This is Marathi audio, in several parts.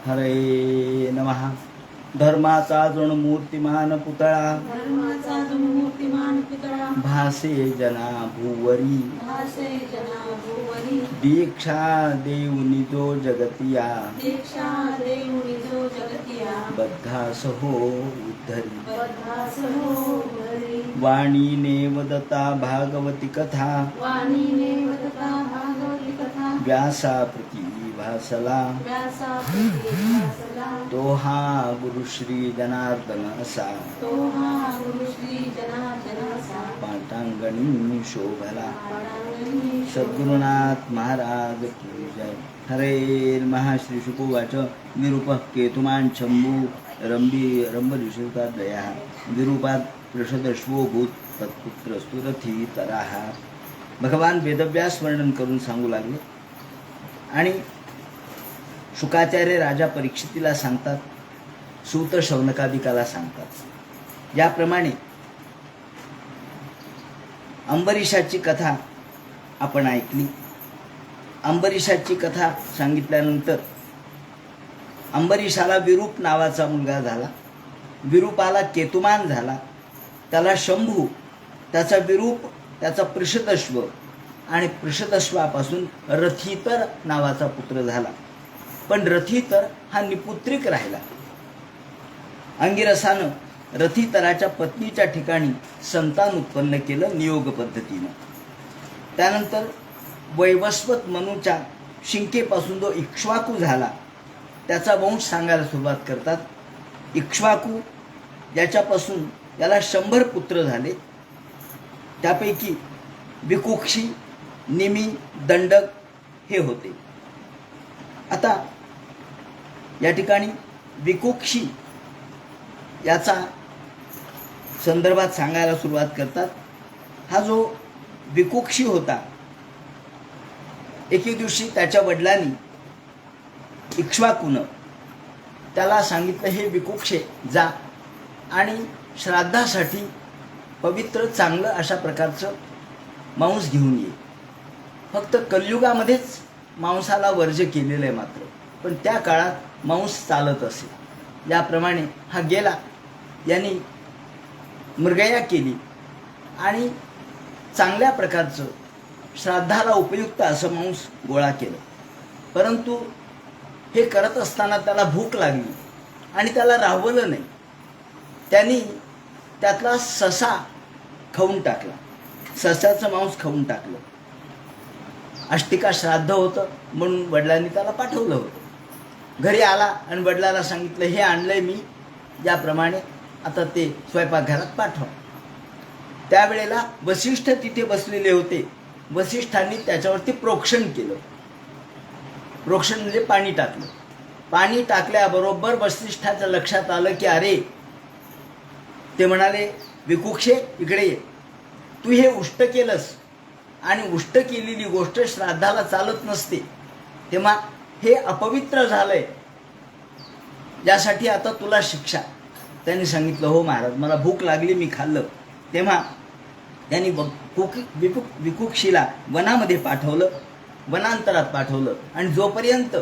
हरे नमः. धर्माचा जण मूर्तिमान पुतळा भासे जना भुवरी दीक्षा देऊनी जो जगतिया बद्धास हो उद्धरी वाणीने वदता भागवती कथा व्यासा प्रती भासला तो हा गुरुश्री जनार्दन असा पाटांगणी शोभला. सद्गुरुनाथ महाराज की जय. हरे महाश्री शुकोवाच विरूपः केतुमान् शंभू रंबरिषुता दया विरूपात वृषदश्वो भूत तत्पुत्र स्तुरथी तराहा. भगवान वेदव्यास वर्णन करून सांगू लागले आणि शुकाचार्य राजा परीक्षितीला सांगतात, सूत शौनकादिकाला सांगतात. याप्रमाणे अंबरीषाची कथा आपण ऐकली. अंबरीषाची कथा सांगितल्यानंतर अंबरीषाला विरूप नावाचा मुलगा झाला. विरूपाला केतुमान झाला. त्याला शंभू, त्याचा विरूप, त्याचा पृषदश्व आणि पृषदश्वापासून रथीतर नावाचा पुत्र झाला. पण रथीतर हा निपुत्रिक राहिला. अंगिरसानं रथीतराच्या पत्नीच्या ठिकाणी संतान उत्पन्न केलं नियोग पद्धतीनं. त्यानंतर वैवस्वत मनुच्या शिंकेपासून जो इक्ष्वाकू झाला त्याचा वंश सांगायला सुरुवात करतात. इक्ष्वाकू याच्यापासून याला 100 पुत्र झाले. त्यापैकी विकुक्षी, निमी, दंडक हे होते. आता या ठिकाणी विकुक्षी याचा संदर्भात सांगायला सुरुवात करतात. हा जो विकुक्षी होता, एके दिवशी त्याच्या वडिलांनी इक्ष्वाकूनं त्याला सांगितलं, हे विकुक्षे जा आणि श्राद्धासाठी पवित्र चांगलं अशा प्रकारचं मांस घेऊन ये. फक्त कलियुगामध्येच मांसाला वर्ज केलेलं आहे मात्र, पण त्या काळात मांस चालत असे. याप्रमाणे हा गेला. यांनी मृगया केली आणि चांगल्या प्रकारचं श्राद्धाला उपयुक्त असं मांस गोळा केलं. परंतु हे करत असताना त्याला भूक लागली आणि त्याला राहवलं नाही. त्यांनी त्यातला ससा खाऊन टाकला. ससाचं मांस खाऊन टाकलं. अष्टिका श्राद्ध होतं म्हणून वडिलांनी त्याला पाठवलं होतं. घरी आला आणि वडिलांना सांगितलं, हे आणलंय मी, याप्रमाणे आता ते स्वयंपाकघरात पाठवा. त्यावेळेला वसिष्ठ तिथे बसलेले होते. वसिष्ठांनी त्याच्यावरती प्रोक्षण केलं. प्रोक्षण म्हणजे पाणी टाकलं. पाणी टाकल्याबरोबर वसिष्ठाच्या लक्षात आलं की अरे, ते म्हणाले, विकुक्षे इकडे ये. तू हे उष्ट केलंस आणि उष्ट केलेली गोष्ट श्राद्धाला चालत नसते, तेव्हा हे अपवित्र झालंय, यासाठी आता तुला शिक्षा. त्यांनी सांगितलं, हो महाराज, मला भूक लागली, मी खाल्लं. तेव्हा त्यांनी विकुक्षीला वनामध्ये पाठवलं, वनांतरात पाठवलं आणि जोपर्यंत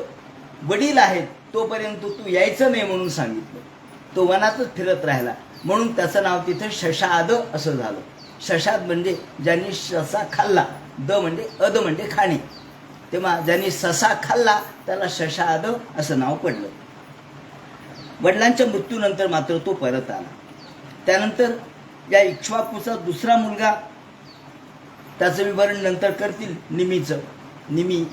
वडील आहेत तोपर्यंत तू यायचं नाही म्हणून सांगितलं. तो वनातच फिरत राहिला. म्हणून त्याचं नाव तिथे शशाद असं झालं. शशाद म्हणजे ज्यांनी ससा खाल्ला, द म्हणजे अद म्हणजे खाणे. तेव्हा ज्यांनी ससा खाल्ला त्याला शशाद असं नाव पडलं. वडिलांच्या मृत्यूनंतर मात्र तो परत आला. त्यानंतर या इक्ष्वाकूचा दुसरा मुलगा, त्याचं विवरण नंतर करतील निमीचं. निमी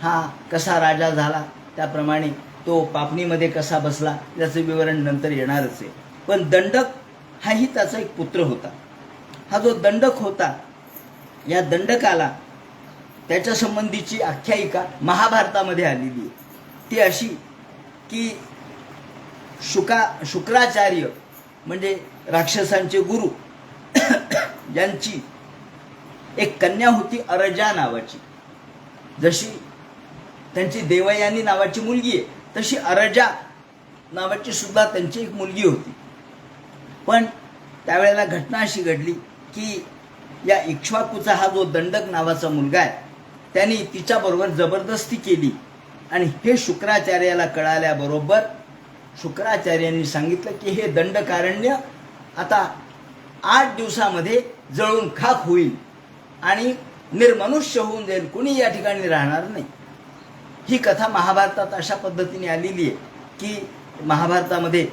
हा कसा राजा झाला, त्याप्रमाणे तो पापणीमध्ये कसा बसला, याचं विवरण नंतर येणारच आहे. पण दंडक हाही त्याचा एक पुत्र होता. हा जो दंडक होता, या दंडकाला त्याच्या संबंधीची आख्यायिका महाभारतामध्ये आलेली आहे. ती अशी की शुक्राचार्य म्हणजे राक्षसांचे गुरु यांची एक कन्या होती अरजा नावाची. जशी त्यांची देवयानी नावाची मुलगी आहे, तशी अरजा नावाची सुद्धा त्यांची एक मुलगी होती. पण त्यावेळेला घटना अशी घडली की या इक्ष्वाकूचा हा जो दंडक नावाचा मुलगा आहे, त्यांनी तिच्याबरोबर जबरदस्ती केली आणि हे शुक्राचार्याला कळाल्याबरोबर शुक्राचार्यांनी सांगितलं की हे दंडकारण्य आता 8 दिवसामध्ये जळून खाक होईल आणि निर्मनुष्य होऊन जाईल, कुणी या ठिकाणी राहणार नाही. ही कथा महाभारतात अशा पद्धतीने आलेली आहे की महाभारतामध्ये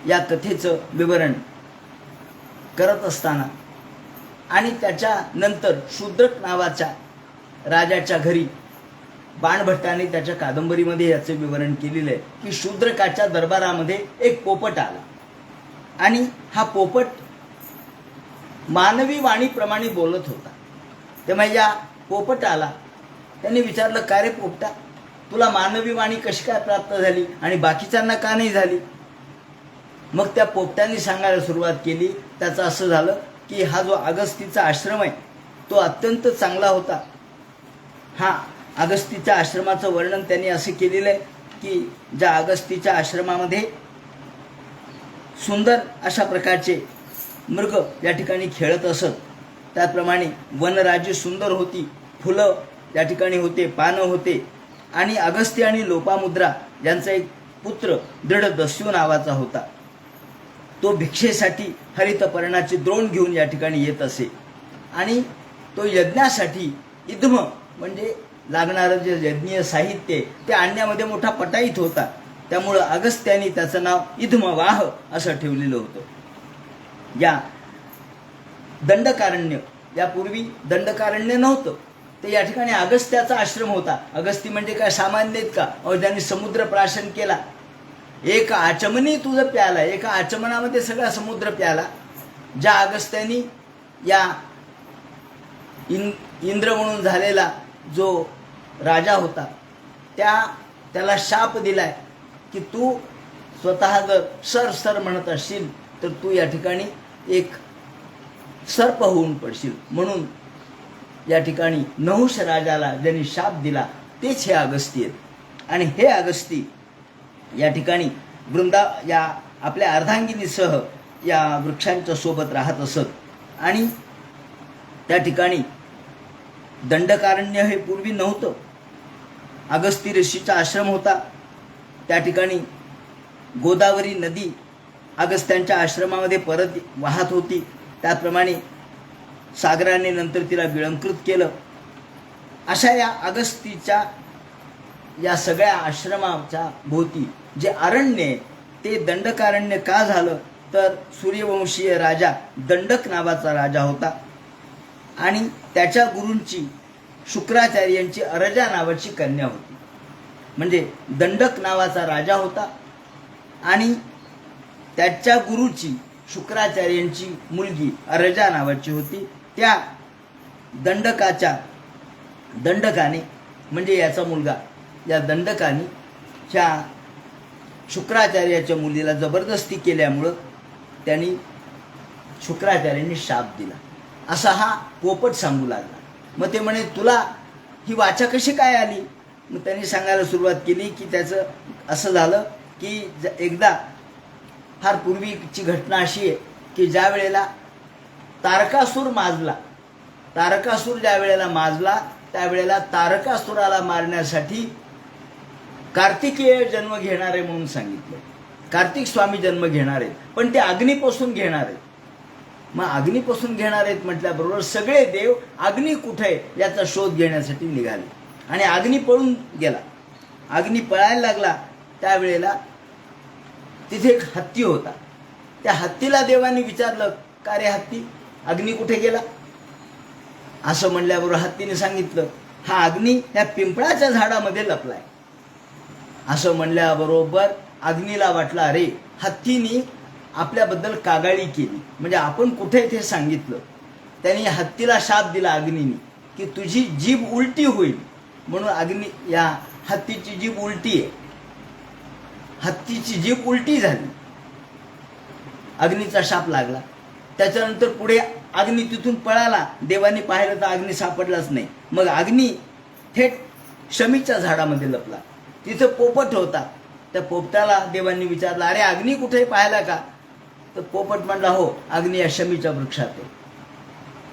या कथेचं विवरण करत असताना आणि त्याच्यानंतर शूद्रक नावाच्या राजाच्या घरी बाणभट्टाने त्याच्या कादंबरीमध्ये याचं विवरण केलेलं आहे की शूद्रकाच्या दरबारामध्ये एक पोपट आला आणि हा पोपट मानवी वाणीप्रमाणे बोलत होता. तेव्हा या पोपटाला त्यांनी विचारलं, का रे पोपटा, तुला मानवी वाणी कशी काय प्राप्त झाली आणि बाकीच्यांना का नाही झाली? मग त्या पोपटाने सांगायला सुरुवात केली. त्याचं असं झालं की हा जो अगस्तीचा आश्रम आहे तो अत्यंत चांगला होता. हा अगस्तीच्या आश्रमाचं वर्णन त्यांनी असं केलेलं आहे की ज्या अगस्तीच्या आश्रमामध्ये सुंदर अशा प्रकारचे मृग या ठिकाणी खेळत असत, त्याप्रमाणे वनराजी सुंदर होती, फुलं या ठिकाणी होते, पानं होते. आणि अगस्त्य आणि लोपामुद्रा यांचा एक पुत्र दृढदस्यू नावाचा होता. तो भिक्षेसाठी हरितपर्णाची द्रोण घेऊन या ठिकाणी येत असे आणि तो यज्ञासाठी इद्म म्हणजे लागणारं जे यज्ञीय साहित्य ते आणण्यामध्ये मोठा पटाईत होता. त्यामुळं अगस्त्याने त्याचं नाव इद्मवाह असं ठेवलेलं होतं. या दंडकारण्य, यापूर्वी दंडकारण्य नव्हतं, ते या ठिकाणी अगस्त्याचा आश्रम होता. अगस्ती म्हणजे काय सामान्य आहेत का? त्यांनी समुद्र प्राशन केला, एक आचमनी तुझं प्याला, एका आचमनामध्ये सगळा समुद्र प्याला. ज्या अगस्त्यानी या इंद्र म्हणून झालेला जो राजा होता त्याला शाप दिलाय की तू स्वतः जर सर सर म्हणत असशील तर तू या ठिकाणी एक सर्प होऊन पडशील. म्हणून या ठिकाणी नहुष राजाला ज्यांनी शाप दिला तेच हे अगस्ती आहेत. आणि हे अगस्ती या ठिकाणी या आपल्या अर्धांगिनीसह या वृक्षांच्या सोबत राहत असत. आणि त्या ठिकाणी दंडकारण्य हे पूर्वी नव्हतं, अगस्ती ऋषीचा आश्रम होता. त्या ठिकाणी गोदावरी नदी अगस्त्यांच्या आश्रमामध्ये परत वाहत होती. त्याप्रमाणे सागराने नंतर तिला विळंकृत केलं. अशा या अगस्तीच्या या सगळ्या आश्रमाच्या भोवती जे अरण्य आहे ते दंडकारण्य का झालं तर सूर्यवंशीय राजा दंडक नावाचा राजा होता आणि त्याच्या गुरूंची शुक्राचार्यांची अरजा नावाची कन्या होती. म्हणजे दंडक नावाचा राजा होता आणि त्याच्या गुरुची शुक्राचार्यांची मुलगी अरजा नावाची होती. त्या दंडकाने म्हणजे याचा मुलगा, या दंडकाने ह्या शुक्राचार्याच्या मुलीला जबरदस्ती केल्यामुळं त्यांनी शुक्राचार्यांनी शाप दिला असा हा पोपट सांगू लागला. मग ते म्हणे तुला ही वाचा कशी काय आली? मग त्यांनी सांगायला सुरुवात केली की त्याचं असं झालं की एकदा फार पूर्वीची घटना अशी आहे की ज्या वेळेला तारकासूर ज्या वेळेला माजला त्यावेळेला तारकासुराला मारण्यासाठी कार्तिकेय जन्म घेणार आहे म्हणून सांगितलं. कार्तिक स्वामी जन्म घेणार आहेत, पण ते अग्नीपासून घेणार आहेत. मग अग्नीपासून घेणार आहेत म्हटल्याबरोबर सगळे देव अग्नी कुठे आहे याचा शोध घेण्यासाठी निघाले आणि अग्नी पळून गेला. अग्नी पळायला लागला त्यावेळेला तिथे एक हत्ती होता. त्या हत्तीला देवांनी विचारलं, का रे हत्ती, अग्नी कुठे गेला? असं म्हणल्याबरोबर हत्तीने सांगितलं, हा अग्नी त्या पिंपळाच्या झाडामध्ये लपलाय. असं म्हणल्याबरोबर अग्नीला वाटलं अरे हत्तीने आपल्याबद्दल कागाळी केली, म्हणजे आपण कुठे ते सांगितलं. त्यांनी हत्तीला शाप दिला अग्नीने की तुझी जीभ उलटी होईल म्हणून. अग्नी या हत्तीची जीभ उलटी आहे, हत्तीची जीभ उलटी झाली, अग्नीचा शाप लागला. त्याच्यानंतर पुढे अग्नी तिथून पळाला. देवांनी पाहिलं तर अग्नी सापडलाच नाही. मग अग्नी थेट शमीच्या झाडामध्ये लपला. तिथं पोपट होता. त्या पोपटाला देवांनी विचारलं, अरे अग्नी कुठे पाहिला का? तर पोपट म्हणला, हो अग्नी या शमीच्या वृक्षात आहे.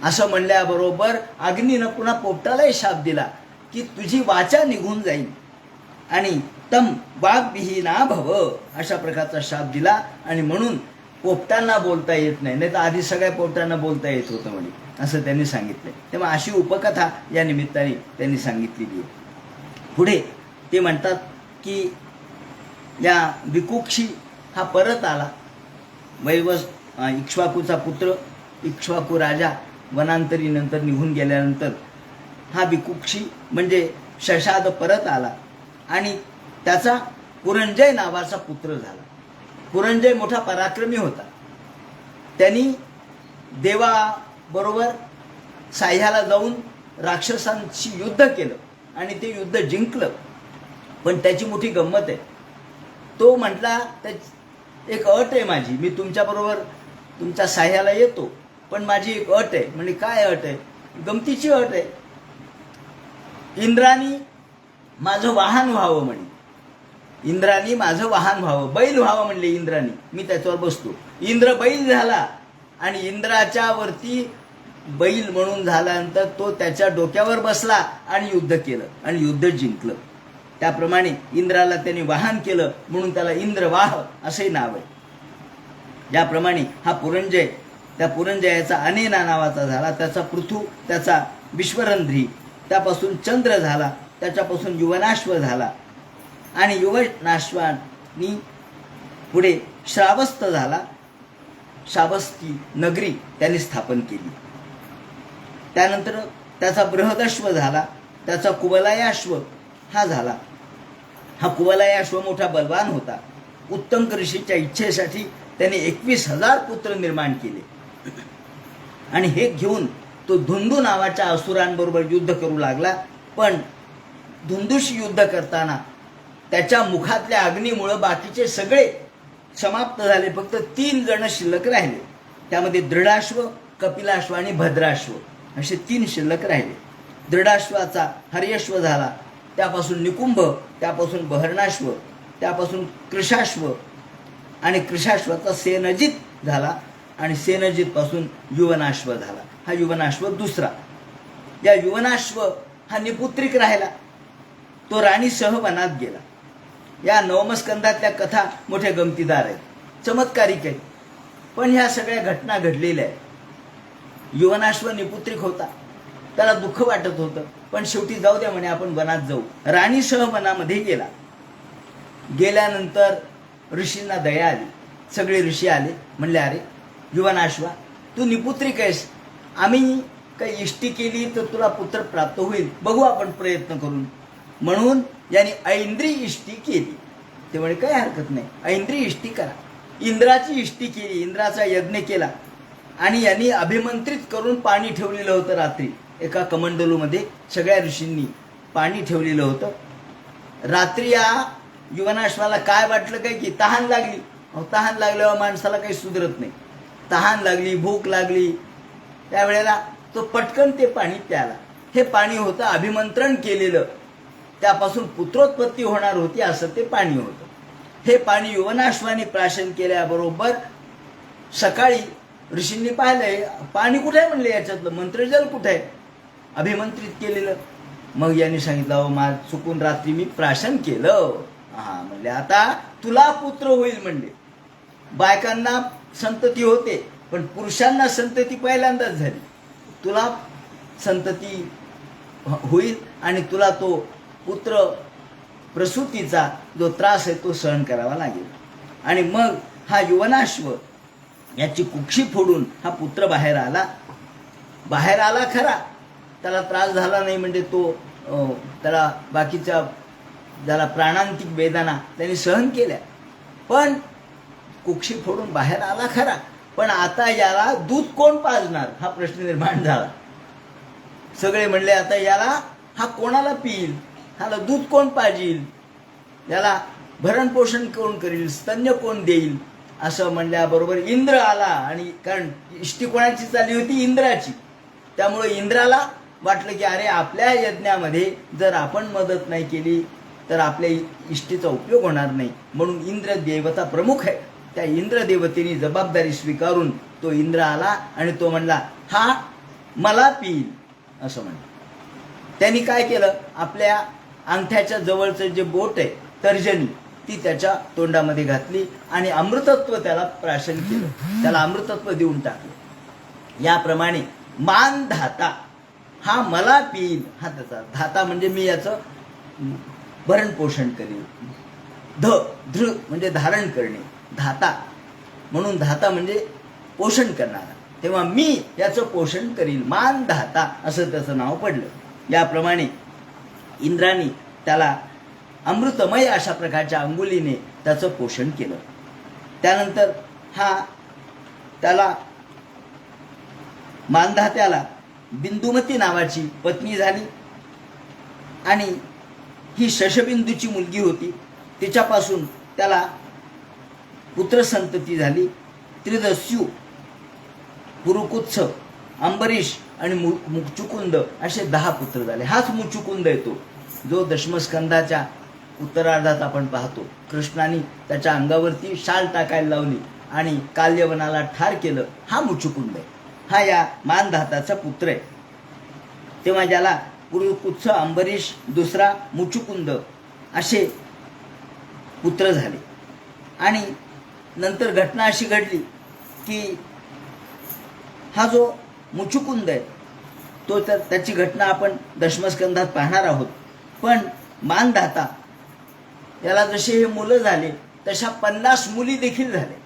असं म्हणल्याबरोबर अग्नीनं पुन्हा पोपटालाही शाप दिला की तुझी वाचा निघून जाईल आणि तम वाग्विहीना भव अशा प्रकारचा शाप दिला. आणि म्हणून पोपटांना बोलता येत नाही, नाही तर आधी सगळ्या पोपटांना बोलता येत होतं म्हणे, असं त्यांनी सांगितलं. तेव्हा अशी उपकथा या निमित्ताने त्यांनी सांगितलेली आहे. पुढे ते म्हणतात की या विकुक्षी हा परत आला. वैवस इक्ष्वाकूचा पुत्र, इक्ष्वाकू राजा वनांतरी नंतर निघून गेल्यानंतर हा विकुक्षी म्हणजे शशाद परत आला आणि त्याचा पुरंजय नावाचा पुत्र झाला. पुरंजय मोठा पराक्रमी होता. त्यांनी देवाबरोबर साह्याला जाऊन राक्षसांशी युद्ध केलं आणि ते युद्ध जिंकलं. पण त्याची मोठी गंमत आहे. तो म्हटला एक अट आहे माझी, मी तुमच्याबरोबर तुमच्या साह्याला येतो, पण माझी एक अट आहे. म्हणजे काय अट आहे? गमतीची अट आहे. इंद्रानी माझं वाहन व्हावं म्हणे. इंद्रानी माझं वाहन व्हावं, बैल व्हावं म्हणले इंद्रानी, मी त्याच्यावर बसतो. इंद्र बैल झाला आणि इंद्राच्या वरती बैल म्हणून झाल्यानंतर तो त्याच्या डोक्यावर बसला आणि युद्ध केलं आणि युद्ध जिंकलं. त्याप्रमाणे इंद्राला त्यांनी वाहन केलं म्हणून त्याला इंद्रवाह असे नाव आहे. ज्याप्रमाणे हा पुरंजय, त्या पुरंजयाचा अनेना नावाचा झाला, त्याचा पृथू, त्याचा विश्वरंध्री, त्यापासून चंद्र झाला, त्याच्यापासून युवनाश्व झाला आणि युवनाश्वानी पुढे श्रावस्त झाला. श्रावस्ती नगरी त्यांनी स्थापन केली. त्यानंतर त्याचा बृहदश्व झाला, त्याचा कुवलयाश्व हा झाला. हा कुवलयाश्व मोठा बलवान होता. उत्तंक ऋषीच्या इच्छेसाठी त्याने 21,000 पुत्र निर्माण केले आणि हे घेऊन तो धुंदू नावाच्या असुरांबरोबर युद्ध करू लागला. पण धुंदूशी युद्ध करताना त्याच्या मुखातल्या अग्नीमुळे बाकीचे सगळे समाप्त झाले. फक्त 3 जण शिल्लक राहिले. त्यामध्ये दृढाश्व, कपिलाश्व आणि भद्राश्व असे 3 शिल्लक राहिले. दृढाश्वाचा हर्यश्व झाला, त्यापासून निकुंभ, त्यापासून बहर्णाश्व, त्यापासून कृशाश्व आणि कृशाश्वाचा सेनजित झाला आणि सेनजित पासून युवनाश्व झाला. हा युवनाश्व दुसरा. या युवनाश्व हा निपुत्रिक राहिला. तो राणीसह वनात गेला. या नवमस्कंदातल्या कथा मोठ्या गमतीदार आहेत, चमत्कारिक आहेत. पण ह्या सगळ्या घटना घडलेल्या आहेत. युवनाश्व निपुत्रिक होता, त्याला दुःख वाटत होतं, पण शेवटी जाऊ द्या म्हणे, आपण वनात जाऊ. राणीसह वनामध्ये गेला. गेल्यानंतर ऋषींना दया आली. सगळे ऋषी आले, म्हणले अरे युवनाश्वा, तू निपुत्रिक आहेस, आम्ही काही इष्टी केली तर तुला पुत्र प्राप्त होईल, बघू आपण प्रयत्न करून. म्हणून यांनी ऐंद्री इष्टी केली. ते म्हणे काही हरकत नाही, ऐंद्री इष्टी करा. इंद्राची इष्टी केली, इंद्राचा यज्ञ केला आणि यांनी अभिमंत्रित करून पाणी ठेवलेलं होतं. रात्री एका कमंडलूमध्ये सगळ्या ऋषींनी पाणी ठेवलेलं होतं. रात्री या युवनाश्वाला काय वाटलं काय की तहान लागली. तहान लागल्यावर माणसाला काही सुधरत नाही. तहान लागली, भूक लागली, त्यावेळेला तो पटकन ते पाणी प्याला. हे पाणी होतं अभिमंत्रण केलेलं, त्यापासून पुत्रोत्पत्ती होणार होती असं ते पाणी होतं. हे पाणी युवनाश्वाने प्राशन केल्याबरोबर सकाळी ऋषींनी पाहिलंय पाणी कुठे आहे, म्हणले याच्यातलं मंत्रजल कुठे आहे, अभिमंत्रित केलेलं. मग यांनी सांगितलं अहो मा चुकून रात्री मी प्राशन केलं. हा म्हणले आता तुला पुत्र होईल. म्हणले बायकांना संतती होते पण पुरुषांना संतती पहिल्यांदाच झाली. तुला संतती होईल आणि तुला तो पुत्र प्रसूतीचा जो त्रास आहे तो सहन करावा लागेल. आणि मग हा युवनाश्व याची कुक्षी फोडून हा पुत्र बाहेर आला. बाहेर आला खरा, त्याला त्रास झाला नाही. म्हणजे तो त्याला बाकीच्या ज्याला प्राणांतिक वेदना त्यांनी सहन केल्या, पण कुक्षी फोडून बाहेर आला खरा. पण आता याला दूध कोण पाजणार हा प्रश्न निर्माण झाला. सगळे म्हणले आता याला हा कोणाला पिईल, ह्याला दूध कोण पाजील, याला भरण पोषण कोण करील, स्तन्य कोण देईल. असं म्हणल्याबरोबर इंद्र आला. आणि कारण इष्टी कोणाची चालली होती, इंद्राची. त्यामुळे इंद्राला वाटलं की अरे आपल्या यज्ञामध्ये जर आपण मदत नाही केली तर आपल्या इष्टीचा उपयोग होणार नाही. म्हणून इंद्र देवता प्रमुख आहे. त्या इंद्र देवतेने जबाबदारी स्वीकारून तो इंद्र आला आणि तो म्हणला हा मला पिईल असं म्हणला. त्यांनी काय केलं, आपल्या अंगठ्याच्या जवळचं जे बोट आहे तर्जनी ती त्याच्या तोंडामध्ये घातली आणि अमृतत्व त्याला प्राशन केलं, त्याला अमृतत्व देऊन टाकलं. याप्रमाणे मान धाता हा मला पिईल, हा त्याचा धाता म्हणजे मी याचं भरण पोषण करीन. धृ म्हणजे धारण करणे, धाता म्हणून धाता म्हणजे पोषण करणारा, तेव्हा मी याचं पोषण करील, मान धाता असं त्याचं नाव पडलं. याप्रमाणे इंद्राने त्याला अमृतमय अशा प्रकारच्या अंगुलीने त्याचं पोषण केलं. त्यानंतर त्याला मानधात्याला बिंदुमती नावाची पत्नी झाली आणि ही शशबिंदूची मुलगी होती. तिच्यापासून त्याला पुत्रसंतती झाली. त्रिदस्यू, पुरुकुत्स, अंबरीश आणि मुचुकुंद असे 10 पुत्र झाले. हाच मुचुकुंद येतो जो दशमस्कंदाच्या उत्तरार्धात आपण पाहतो. कृष्णाने त्याच्या अंगावरती शाल टाकायला लावली आणि काल्यवनाला ठार केलं, हा मुचुकुंद आहे. हा या मानधाताचा पुत्र आहे. तेव्हा ज्याला पुरुकुत्स, अंबरीश, दुसरा मुचुकुंद असे पुत्र झाले. आणि नंतर घटना अशी घडली की हा जो मुचुकुंद आहे तो तर त्याची घटना आपण दशमस्कंधात पाहणार आहोत. पण मानधाता याला जसे हे मुलं झाले तशा 50 मुली देखील झाल्या.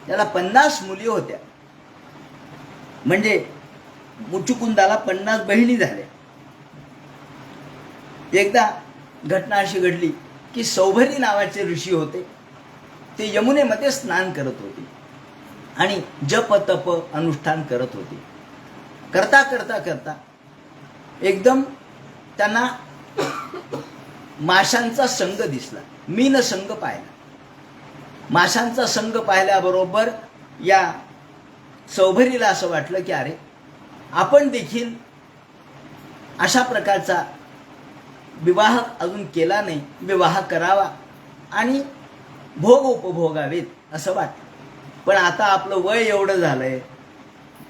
त्याला 50 मुली होत्या, म्हणजे मुचुकुंदाला 50 बहिणी झाल्या. एकदा घटना अशी घडली की सौभरी नावाचे ऋषी होते. ते यमुनेमध्ये स्नान करत होते आणि जप तप अनुष्ठान करत होते. करता करता करता एकदम त्यांना माशांचा संघ दिसला, मीन संघ पाहिला. माशांचा संघ पाहिल्याबरोबर या सौभरीला असं वाटलं की अरे, आपण देखील अशा प्रकारचा विवाह अजून केला नाही, विवाह करावा आणि भोग उपभोगावेत असं वाटलं. पण आता आपलं वय एवढं झालंय,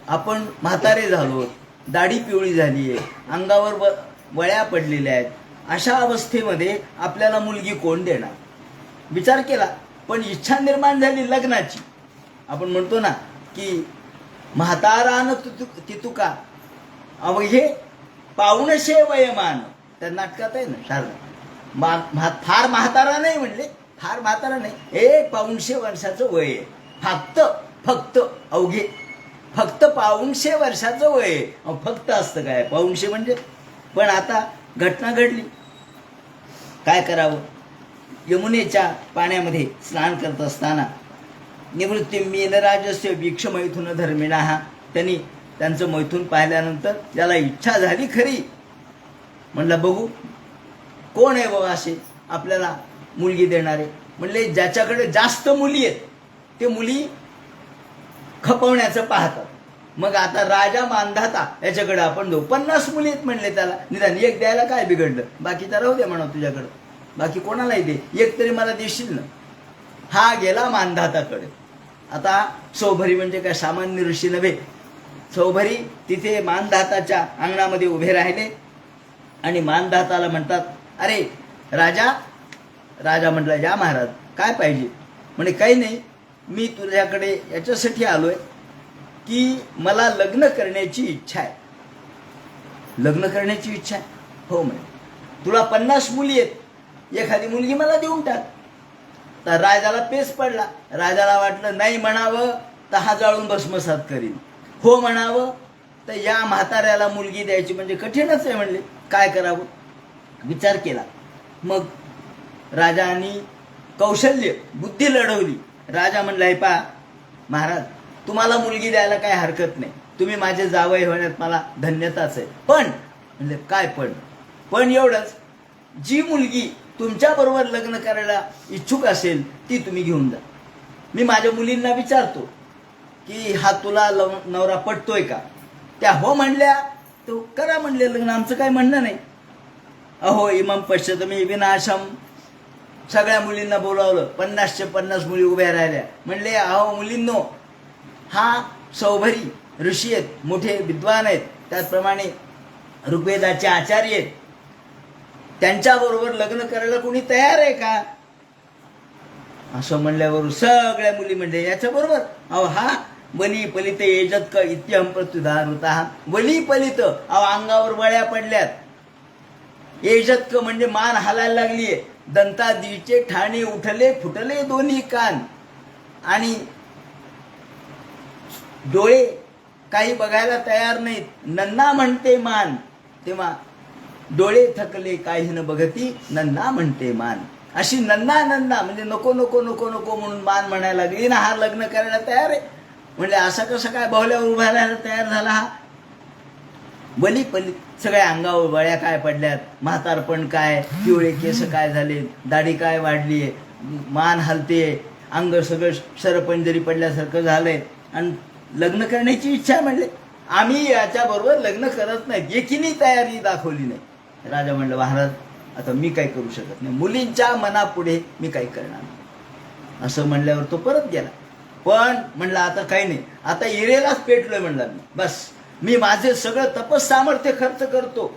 आपण म्हातारे झालो, दाढी पिवळी झाली आहे, अंगावर वळ्या पडलेल्या आहेत, अशा अवस्थेमध्ये आपल्याला मुलगी कोण देणार विचार केला. पण इच्छा निर्माण झाली लग्नाची. आपण म्हणतो ना की म्हातारान तितुका अवघे पाऊणशे वयमान, त्या नाटकात आहे ना शारदा. फार म्हातारा नाही म्हणले, फार म्हातारा नाही, 1 वर्षाचं वय आहे. फक्त अवघे फक्त 1 वर्षाचं वय आहे. फक्त असतं काय, 1 म्हणजे. पण आता घटना घडली, काय करावं. यमुनेच्या पाण्यामध्ये स्नान करत असताना निवृत्ती मीनराजस्य वीक्ष मैथुन धर्मिणा, त्यांनी त्यांचं मैथून पाहिल्यानंतर त्याला इच्छा झाली खरी. म्हणलं बघू कोण आहे बाबा असे आपल्याला मुलगी देणारे. म्हणले ज्याच्याकडे जास्त मुली आहेत ते मुली खपवण्याचं पाहतात. मग आता राजा मानधाता याच्याकडे आपण देऊ. 50 मुली आहेत म्हणले त्याला, निदान एक द्यायला काय बिघडलं, बाकीचा राहू दे म्हणा तुझ्याकडं, बाकी कोणालाही दे, एक तरी मला देशील ना. हा गेला मानधाताकडे. आता सौभरी म्हणजे काय सामान्य ऋषी नव्हे. सौभरी तिथे मानधाताच्या अंगणामध्ये उभे राहिले आणि मानधाताला म्हणतात, अरे राजा. राजा म्हटला, या महाराज काय पाहिजे. म्हणे काही नाही, मी तुझ्याकडे याच्यासाठी आलोय की मला लग्न करण्याची इच्छा आहे. लग्न करण्याची इच्छा आहे, हो म्हणे. तुला 50 मुली आहेत, एखादी मुलगी मला देऊन टाक. तर राजाला पेच पडला. राजाला वाटलं नाही म्हणावं तर हा जाळून भस्मसात करीन, हो म्हणावं तर या म्हाताऱ्याला मुलगी द्यायची म्हणजे कठीणच आहे. म्हणले काय करावं, विचार केला. मग राजाने कौशल्य बुद्धी लढवली. राजा म्हणला, हे पहा महाराज, तुम्हाला मुलगी द्यायला काय हरकत नाही, तुम्ही माझे जावई होण्यात मला धन्यताच आहे. पण म्हणले काय पण एवढंच, जी मुलगी तुमच्याबरोबर लग्न करायला इच्छुक असेल ती तुम्ही घेऊन जा. मी माझ्या मुलींना विचारतो की हा तुला नवरा पटतोय का. त्या हो म्हणल्या तो करा म्हणले लग्न, आमचं काय म्हणणं नाही. अहो इमाम पश्चात मी विनाशम, सगळ्या मुलींना बोलावलं. 50च्या 50 मुली उभ्या राहिल्या. म्हणले अहो मुलींनो, हा सौभरी ऋषी आहेत, मोठे विद्वान आहेत, त्याचप्रमाणे ऋग्वेदाचे आचार्य आहेत, त्यांच्याबरोबर लग्न करायला कोणी तयार आहे का? असं म्हणल्यावर सगळ्या मुली म्हणजे याच्याबरोबर अहो हा बली पलित एजत का इत्यहम प्रत्युधार होता. हा बली पलित अहो अंगावर बळ्या पडल्यात. एजत क म्हणजे मान हालायला लागलीये. दंतादीचे ठाणे उठले फुटले दोन्ही कान आणि डोळे काही बघायला तयार नाहीत. नन्ना म्हणते मान, तेव्हा डोळे थकले काही न बघती नन्ना म्हणते मान. अशी नन्ना नन्ना म्हणजे नको नको नको नको म्हणून मान म्हणायला लागली ना. हा लग्न करायला तयार आहे म्हणजे असं कसं काय बाहुल्यावर उभा राहायला तयार झाला हा? बली पली सगळ्या अंगावर बळ्या काय पडल्यात, म्हातारपण काय, पिवळे केस काय झाले, दाढी काय वाढलीये, मान हलते, अंग सगळं सरपंजरी पडल्यासारखं झालंय आणि लग्न करण्याची इच्छा म्हणले. आम्ही याच्याबरोबर लग्न करत नाहीत. एकीने तयारी दाखवली नाही. राजा म्हणलं महाराज आता मी काही करू शकत नाही, मुलींच्या मनापुढे मी काही करणार नाही. असं म्हणल्यावर तो परत गेला. पण म्हणलं आता काही नाही, आता इरेलाच पेटलोय म्हणला मी. बस मी माझे सगळं तपस सामर्थ्य खर्च करतो.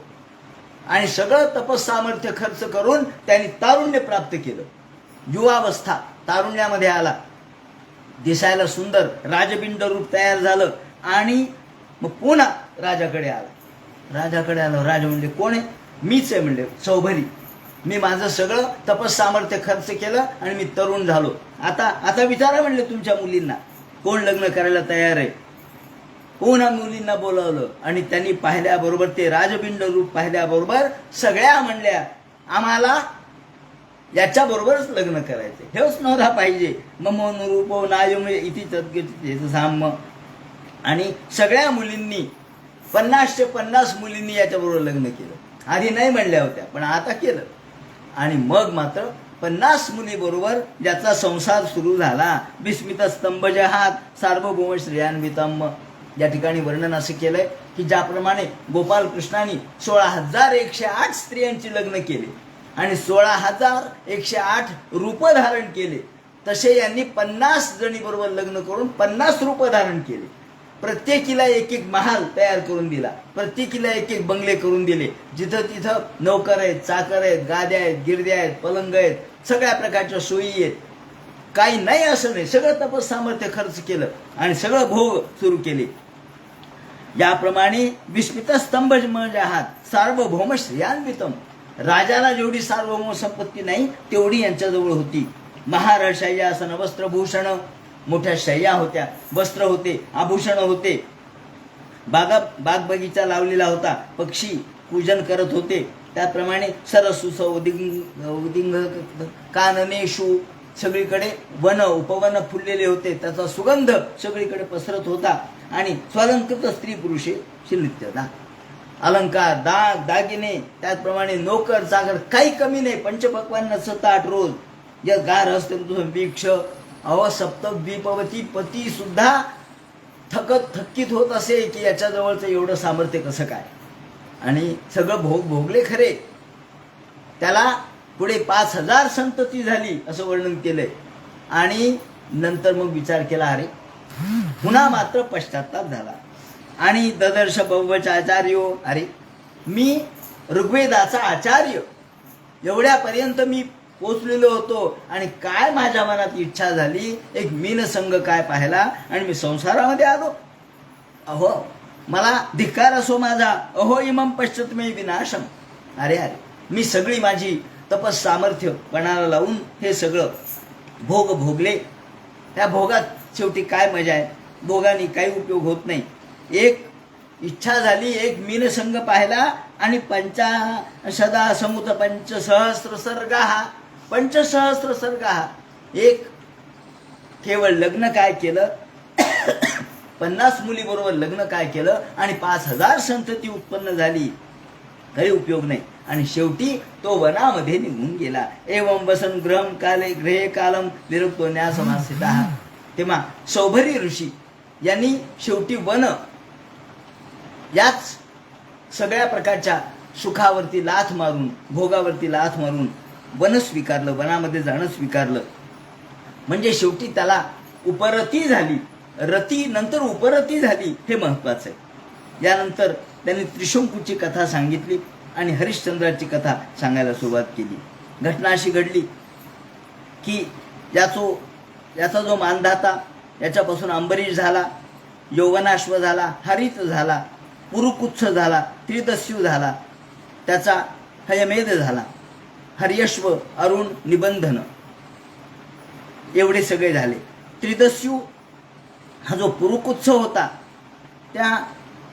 आणि सगळं तपस सामर्थ्य खर्च करून त्यांनी तारुण्य प्राप्त केलं. युवावस्था तारुण्यामध्ये आला, दिसायला सुंदर राजबिंड रूप तयार झालं आणि मग पुन्हा राजाकडे आला. राजाकडे आलो. राजा म्हणले कोण आहे? मीच आहे म्हणले, सौभरी. मी माझं सगळं तपस सामर्थ्य खर्च केलं आणि मी तरुण झालो. आता विचारा म्हणले तुमच्या मुलींना कोण लग्न करायला तयार आहे. पुन्हा मुलींना बोलावलं आणि त्यांनी पाहिल्याबरोबर ते राजबिंड रूप पाहिल्याबरोबर सगळ्या म्हणल्या आम्हाला याच्याबरोबरच लग्न करायचे, हेच नवरा पाहिजे. मम रूप नायम इति तद्गती. आणि सगळ्या मुलींनी 50 मुलींनी याच्याबरोबर लग्न केलं. आधी नाही म्हणल्या होत्या पण आता केलं. आणि मग मात्र 50 मुलीबरोबर ज्याचा संसार सुरू झाला. विस्मित स्तंभ जहात सार्वभौम श्रेयान्वितम. या ठिकाणी वर्णन असं केलंय की ज्याप्रमाणे गोपालकृष्णांनी 16,108 स्त्रियांची लग्न केले आणि 16,108 रूप धारण केले, तसे यांनी 50 जणी बरोबर लग्न करून 50 रूप धारण केले. प्रत्येकीला एक एक महाल तयार करून दिला, प्रत्येकीला एक एक बंगले करून दिले. जिथं तिथं नौकर आहेत, चाकर आहेत, गाद्या आहेत, गिरद्या आहेत, पलंग आहेत, सगळ्या प्रकारच्या सोयी आहेत. काही नाही असं नाही, सगळं तपस सामर्थ्य खर्च केलं आणि सगळं भोग सुरू केले. याप्रमाणे विस्मित स्तंभ जहात सार्वभौम श्रेयान्वितम. राजाला जेवढी सार्वभौम संपत्ती नाही तेवढी यांच्याजवळ होती. महारशय्या सन वस्त्रभूषण, मोठ्या शय्या होत्या, वस्त्र होते, आभूषण होते. बाग बगीचा लावलेला होता, पक्षी पूजन करत होते. त्याप्रमाणे सरसुस उदिंग काननेशु, सगळीकडे वन उपवन फुललेले होते, त्याचा सुगंध सगळीकडे पसरत होता. आणि स्वलंकृत स्त्री पुरुषे शिलित्यदा, अलंकार दागिने, त्याचप्रमाणे नोकर चाकर काही कमी नाही. पंचपक्वान्न 7-8 रोज या गार असते वीक्ष अव सप्तद्वीपवती पती सुद्धा थकीत होत असे की याच्याजवळचं एवढं सामर्थ्य कसं काय. आणि सगळं भोगले खरे. त्याला पुढे 5,000 संतती झाली असं वर्णन केलंय. आणि नंतर मग विचार केला, अरे पुन्हा मात्र पश्चाताप झाला. आणि ददर्श बहुवच आचार्यो, अरे मी ऋग्वेदाचा आचार्य एवढ्यापर्यंत मी पोचलेलो होतो आणि काय माझ्या मनात इच्छा झाली, एक मीनसंग काय पाहिला आणि मी संसारामध्ये आलो. अहो मला धिक्कार असो माझा. अहो इमम पश्चात मे विनाशम. अरे मी सगळी माझी तपस सामर्थ्य पणाला लावून हे सगळं भोग भोगले. त्या भोगात शेवटी काय मजा आहे? भोगाने काही उपयोग होत नाही. एक इच्छा झाली, एक मीनसंग पाहिला आणि 50 समुत 5,000 सर्गा, 5,000 सर्गा. एक केवळ लग्न काय केलं, 50 मुलीबरोबर लग्न काय केलं आणि 5,000 संतती उत्पन्न झाली, काही उपयोग नाही. आणि शेवटी तो वनामध्ये निघून गेला. एवं वसन ग्रहम काले ग्रहे कालम निरुक्तो न्यासमासिता. तेव्हा सौभरी ऋषी यांनी शेवटी वन याच सगळ्या प्रकारच्या सुखावरती लाथ मारून, भोगावरती लाथ मारून वन स्वीकारलं, वनामध्ये जाणं स्वीकारलं. म्हणजे शेवटी त्याला उपरती झाली. रती नंतर उपरती झाली, हे महत्वाचं आहे. यानंतर त्यांनी त्रिशंकूची कथा सांगितली. आणि हरिश्चंद्राची कथा सांगायला सुरुवात केली. घटना अशी घडली की याचा जो मानधाता, याच्यापासून अंबरीश झाला, यौवनाश्व झाला, हरित झाला, पुरुकुत्स झाला, त्रिदस्यू झाला, त्याचा हयमेध झाला, हर्यश्व, अरुण, निबंधन एवढे सगळे झाले. त्रिदस्यू हा जो पुरुकुत्स होता, त्या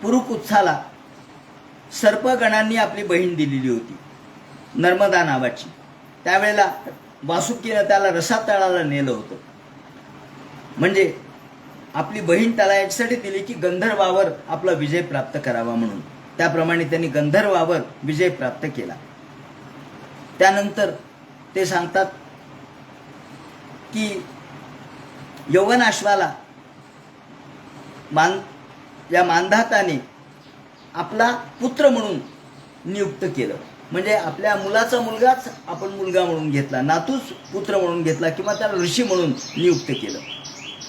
पुरुकुत्साला सर्पगणांनी आपली बहीण दिलेली होती, नर्मदा नावाची. त्यावेळेला वासुकीनं त्याला रसातळाला नेलं होतं. म्हणजे आपली बहीण त्याला याच्यासाठी दिली की गंधर्वावर आपला विजय प्राप्त करावा म्हणून. त्याप्रमाणे त्यांनी गंधर्वावर विजय प्राप्त केला. त्यानंतर ते सांगतात की यौवनाश्वाला या मानधाताने आपला पुत्र म्हणून नियुक्त केलं. म्हणजे आपल्या मुलाचा मुलगाच आपण मुलगा म्हणून घेतला, नातूच पुत्र म्हणून घेतला, किंवा त्याला ऋषी म्हणून नियुक्त केलं.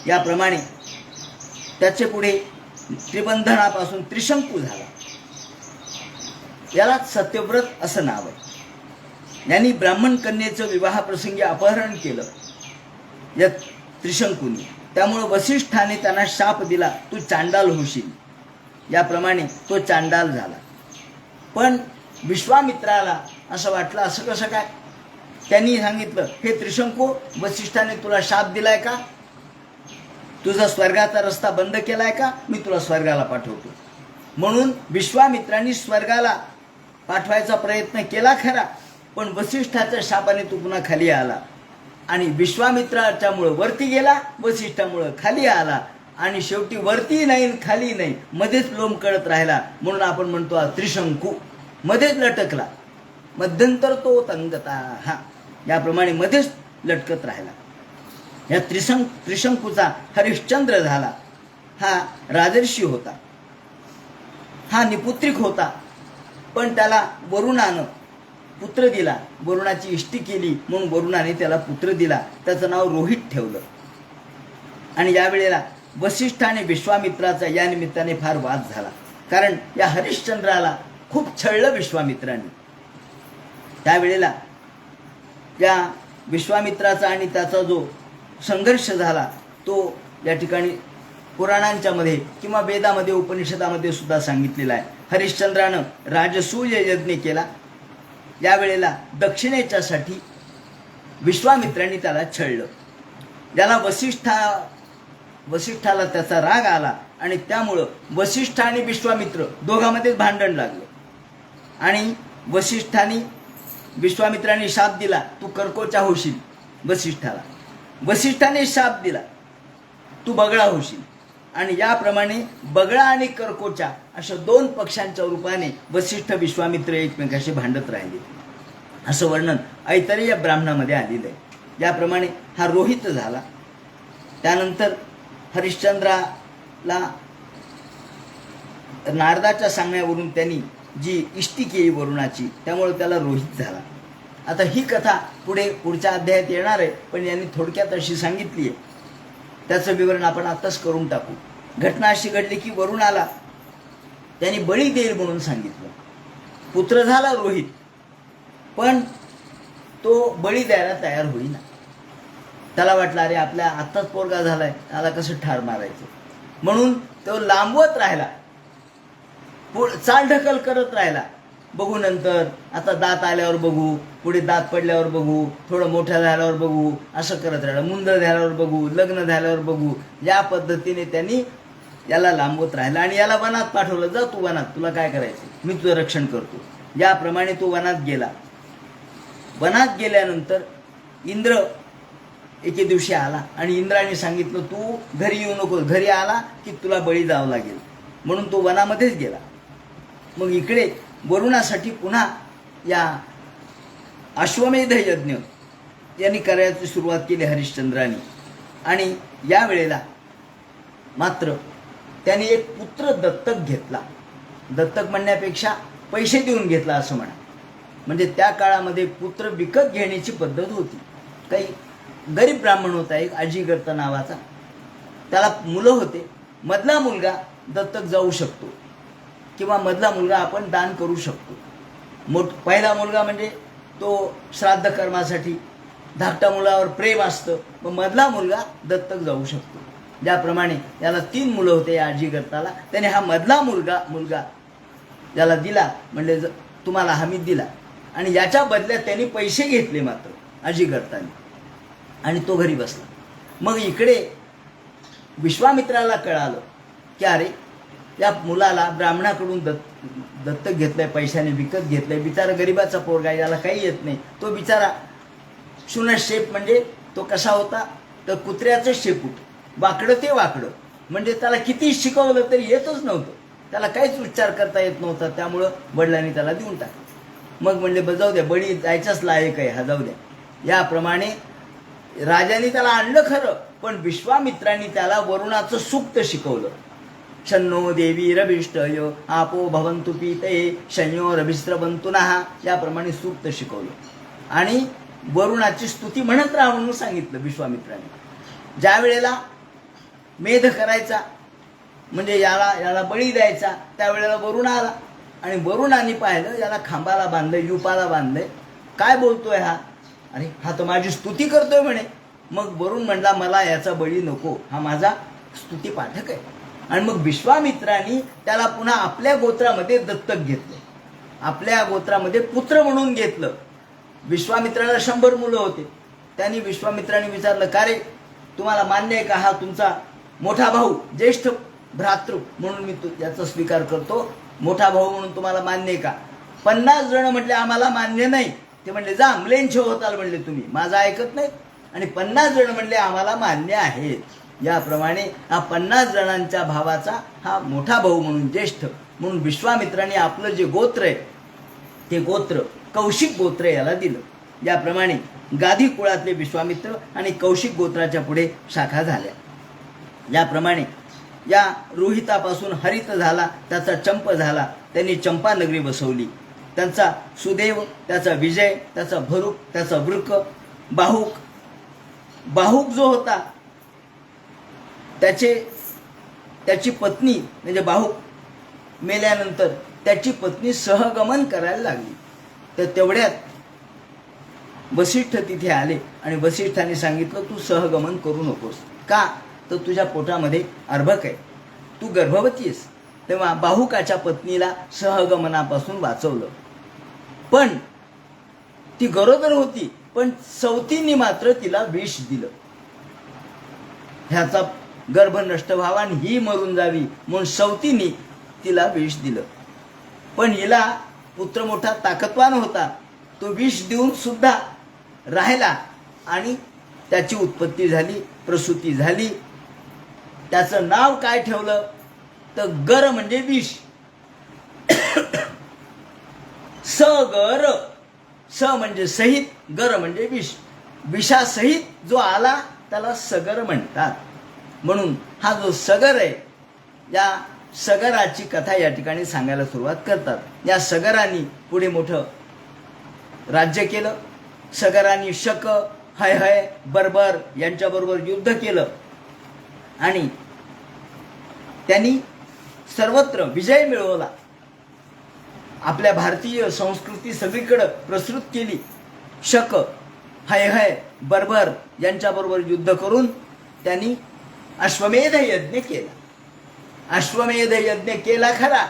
याप्रमाणे त्याचे पुढे त्रिबंधनापासून त्रिशंकू झाला. यालाच सत्यव्रत असं नाव आहे. यांनी ब्राह्मण कन्येचं विवाहप्रसंगी अपहरण केलं या त्रिशंकूंनी. त्यामुळे वसिष्ठाने त्यांना शाप दिला, तू चांडाल होशील. याप्रमाणे तो चांडाल झाला. पण विश्वामित्राला असं वाटलं, असं कसं काय? त्यांनी सांगितलं, हे त्रिशंकू, वसिष्ठाने तुला शाप दिलाय का? तुझा स्वर्गाचा रस्ता बंद केलाय का? मी तुला स्वर्गाला पाठवतो. म्हणून विश्वामित्रांनी स्वर्गाला पाठवायचा प्रयत्न केला खरा, पण वसिष्ठाच्या शापाने तू पुन्हा खाली आला. आणि विश्वामित्राच्यामुळं वरती गेला, वसिष्ठामुळं खाली आला, आणि शेवटी वरती नाही खाली नाही, मध्येच लोंबकळत राहिला. म्हणून आपण म्हणतो त्रिशंकू, मध्येच लटकला. मध्यंतर तो तंगता, हा याप्रमाणे मध्येच लटकत राहिला. या त्रिशंकूचा हरिश्चंद्र झाला. हा राजर्षी होता, हा निपुत्रिक होता, पण त्याला वरुणानं पुत्र दिला. वरुणाची इष्टी केली म्हणून वरुणाने त्याला पुत्र दिला. त्याचं नाव रोहित ठेवलं. आणि यावेळेला वसिष्ठाने विश्वामित्राचा या निमित्ताने फार वाद झाला, कारण या हरिश्चंद्राला खूप छळलं विश्वामित्राने. त्यावेळेला या विश्वामित्राचा आणि त्याचा जो संघर्ष झाला तो या ठिकाणी पुराणांच्या मध्ये किंवा वेदामध्ये, उपनिषदामध्ये सुद्धा सांगितलेला आहे. हरिश्चंद्रानं राजसूय यज्ञ केला. यावेळेला दक्षिणेच्यासाठी विश्वामित्रांनी त्याला छळलं. ज्याला वसिष्ठाला त्याचा राग आला, आणि त्यामुळं वसिष्ठ आणि विश्वामित्र दोघांमध्येच भांडण लागलं. आणि विश्वामित्राने शाप दिला, तू कर्कोचा होशील. वसिष्ठाने शाप दिला, तू बगळा होशील. आणि याप्रमाणे बगळा आणि कर्कोचा अशा दोन पक्षांच्या रूपाने वसिष्ठ विश्वामित्र एकमेकाशी भांडत राहिले, असं वर्णन ऐतरेय ब्राह्मणामध्ये आलेलं आहे. याप्रमाणे हा रोहित झाला. त्यानंतर हरिश्चंद्राला नारदाच्या सांगण्यावरून त्यांनी जी इष्टी केली वरुणाची, त्यामुळे त्याला रोहित झाला. आता ही कथा पुढच्या अध्यायात येणार आहे, पण यांनी थोडक्यात अशी सांगितली आहे. त्याचं विवरण आपण आताच करून टाकू. घटना अशी घडली की वरुणाला त्यांनी बळी देईल म्हणून सांगितलं. पुत्र झाला रोहित, पण तो बळी द्यायला तयार होईना. त्याला वाटलं, अरे आपल्या आत्ताच पोरगा झालाय, त्याला कसं ठार मारायचं. म्हणून तो लांबवत राहिला, चालढकल करत राहिला. बघू नंतर, आता दात आल्यावर बघू, पुढे दात पडल्यावर बघू, थोडं मोठ्या झाल्यावर बघू, असं करत राहिला. मुंद झाल्यावर बघू, लग्न झाल्यावर बघू, या पद्धतीने त्यांनी याला लांबवत राहिला. आणि याला वनात पाठवलं, जा तू वनात, तुला काय करायचं, मी तुझं रक्षण करतो. याप्रमाणे तो वनात गेला. वनात गेल्यानंतर इंद्र एके दिवशी आला, आणि इंद्राने सांगितलं, तू घरी येऊ नको, घरी आला की तुला बळी जावं लागेल. म्हणून तो वनामध्येच गेला. मग इकडे वरुणासाठी पुन्हा या अश्वमेध यज्ञ यांनी करायची सुरुवात केली हरिश्चंद्राने. आणि यावेळेला मात्र त्याने एक पुत्र दत्तक घेतला. दत्तक म्हणण्यापेक्षा पैसे देऊन घेतला असं म्हणा. म्हणजे त्या काळामध्ये पुत्र विकत घेण्याची पद्धत होती. काही गरीब ब्राह्मण होता एक अजिगर्त नावाचा, त्याला मुलं होते. मधला मुलगा दत्तक जाऊ शकतो, किंवा मधला मुलगा आपण दान करू शकतो. पहिला मुलगा म्हणजे तो श्राद्ध कर्मासाठी, धाकट्या मुलावर प्रेम असतं, मग मधला मुलगा दत्तक जाऊ शकतो. ज्याप्रमाणे याला 3 मुलं होते या अजिगर्ताला, त्याने हा मधला मुलगा याला दिला, म्हणजे तुम्हाला हमीद दिला. आणि याच्या बदल्यात त्यांनी पैसे घेतले मात्र अजिगर्ताने, आणि तो घरी बसला. मग इकडे विश्वामित्राला कळालं की अरे या मुलाला ब्राह्मणाकडून दत्तक घेतलंय, पैशाने विकत घेतलंय, बिचारा गरीबाचा पोरगा, याला काही येत नाही. तो बिचारा शेप, म्हणजे तो कसा होता तर कुत्र्याचं शेपूट, वाकडं ते वाकडं, म्हणजे त्याला किती शिकवलं तरी येतच नव्हतं, त्याला काहीच उच्चार करता येत नव्हता. त्यामुळं वडिलांनी त्याला देऊन टाकलं. मग म्हणले जाऊ द्या, बळी जायचाच लायक आहे हा, जाऊ द्या. याप्रमाणे राजाने त्याला आणलं खरं, पण विश्वामित्रांनी त्याला वरुणाचं सूक्त शिकवलं. शन्नो देवी रभिष्टय आपो भवन्तु पीतये शन्यो रभिस्रवन्तु नः, याप्रमाणे सूक्त शिकवलं. आणि वरुणाची स्तुती म्हणत राहा म्हणून सांगितलं विश्वामित्रांनी. ज्या वेळेला मेध करायचा, म्हणजे याला बळी द्यायचा, त्यावेळेला वरुण आला आणि वरुणाने पाहिलं याला खांबाला बांधलंय, युपाला बांधलंय. काय बोलतोय हा? अरे हा तर माझी स्तुती करतोय म्हणे. मग वरुण म्हणला मला याचा बळी नको, हा माझा स्तुती पाठक आहे. आणि मग विश्वामित्रांनी त्याला पुन्हा आपल्या गोत्रामध्ये दत्तक घेतलं, आपल्या गोत्रामध्ये पुत्र म्हणून घेतलं. विश्वामित्राला 100 मुलं होते. त्यांनी विश्वामित्रांनी विचारलं का रे तुम्हाला मान्य आहे का हा तुमचा मोठा भाऊ, ज्येष्ठ भ्रातृ म्हणून मी याचा स्वीकार करतो, मोठा भाऊ म्हणून तुम्हाला मान्य आहे का? 50 जण म्हटले आम्हाला मान्य नाही. ते म्हणले जा म्लेंछ होताल म्हणले, तुम्ही माझं ऐकत नाही. आणि 50 जण म्हणले आम्हाला मान्य आहेत. याप्रमाणे हा 50 जणांच्या भावाचा हा मोठा भाऊ म्हणून, ज्येष्ठ म्हणून विश्वामित्रांनी आपलं जे गोत्र आहे ते गोत्र कौशिक गोत्र याला दिलं. याप्रमाणे गाधी कुळातले विश्वामित्र आणि कौशिक गोत्राच्या पुढे शाखा झाल्या. याप्रमाणे या रोहितापासून हरित झाला, त्याचा चंप झाला, त्यांनी चंपा नगरी बसवली. त्यांचा सुदेव, त्याचा विजय, त्याचा भरूक, त्याचा वृक, बाहुक जो होता त्याची पत्नी, म्हणजे बाहुक मेल्यानंतर त्याची पत्नी सहगमन करायला लागली. तर तेवढ्यात वसिष्ठ तिथे आले आणि वसिष्ठाने सांगितलं तू सहगमन करू नकोस. का? तर तुझ्या पोटामध्ये अर्भक आहे, तू गर्भवती आहेस. तेव्हा बाहुकाच्या पत्नीला सहगमनापासून वाचवलं. पण ती गरोदर होती, पण सवतींनी मात्र तिला विष दिलं. ह्याचा गर्भ नष्ट व्हावा आणि ही मरून जावी म्हणून सवतींनी तिला विष दिलं. पण हिला पुत्र मोठा ताकदवान होता, तो विष देऊन सुद्धा राहिला आणि त्याची उत्पत्ती झाली, प्रसूती झाली. त्याचं नाव काय ठेवलं तर गर म्हणजे विष. सगर, स म्हणजे सहित, गर म्हणजे विष. विषासहित जो आला त्याला सगर म्हणतात. म्हणून हा जो सगर आहे, या सगराची कथा या ठिकाणी सांगायला सुरुवात करतात. या सगरांनी पुढे मोठं राज्य केलं. सगरांनी शक, हय, बर्बर यांच्याबरोबर युद्ध केलं आणि त्यांनी सर्वत्र विजय मिळवला. आपल्या भारतीय संस्कृती सगळीकडे प्रसृत केली. शक, हय, बर्बर यांच्याबरोबर युद्ध करून त्यांनी अश्वमेध यज्ञ केला. अश्वमेध यज्ञ केला खरा,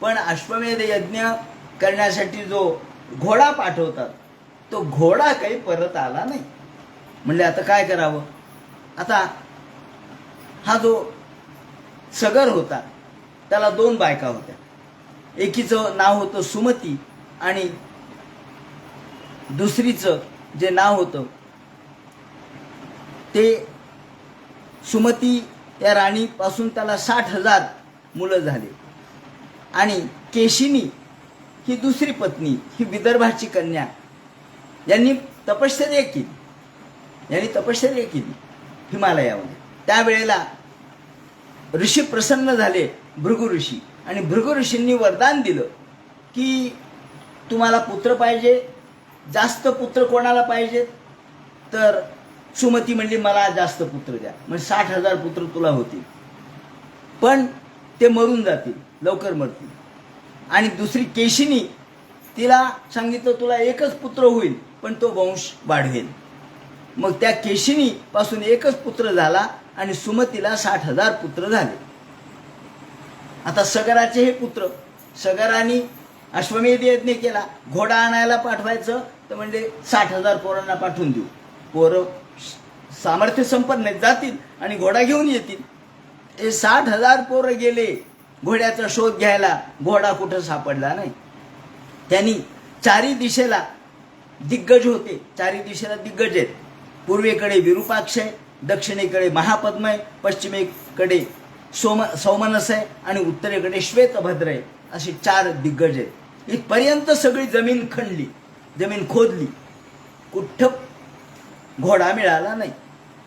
पण अश्वमेध यज्ञ करण्यासाठी जो घोडा पाठवतात तो घोडा काही परत आला नाही. म्हणले आता काय करावं? आता हा जो सगर होता त्याला 2 बायका होत्या. एकीचं नाव होतं सुमती आणि दुसरीचं जे नाव होतं ते सुमती या राणीपासून त्याला 60,000 मुलं झाले. आणि केशिनी ही दुसरी पत्नी, ही विदर्भाची कन्या, यांनी तपश्चर्या केली हिमालयामध्ये. त्यावेळेला ऋषी प्रसन्न झाले, भृगु ऋषी, आणि भृगु ऋषींनी वरदान दिलं की तुम्हाला पुत्र पाहिजे, जास्त पुत्र कोणाला पाहिजेत? तर सुमती म्हणली मला जास्त पुत्र द्या, म्हणजे 60,000 पुत्र तुला होतील, पण ते मरून जातील, लवकर मरतील. आणि दुसरी केशिनी तिला सांगितलं तुला एकच पुत्र होईल, पण तो वंश वाढवेल. मग त्या केशिनी पासून एकच पुत्र झाला आणि सुमतीला 60,000 पुत्र झाले. आता सगराचे हे पुत्र, सगराने अश्वमेध यज्ञ केला. घोडा आणायला पाठवायचं तर म्हणजे 60,000 पोरांना पाठवून देऊ. पोरं सामर्थ्य संपन्न जातील आणि घोडा घेऊन येतील. हे 60,000 पोरं गेले घोड्याचा शोध घ्यायला. घोडा कुठं सापडला नाही. त्यांनी चारी दिशेला दिग्गज होते. चारी दिशेला दिग्गज आहेत. पूर्वेकडे विरूपाक्ष आहे, दक्षिणेकडे महापद्म आहे, पश्चिमेकडे सौमनस आहे आणि उत्तरेकडे श्वेतभद्र आहे. असे 4 दिग्गज आहेत. इथपर्यंत सगळी जमीन खणली, जमीन खोदली, कुठं घोडा मिळाला नाही.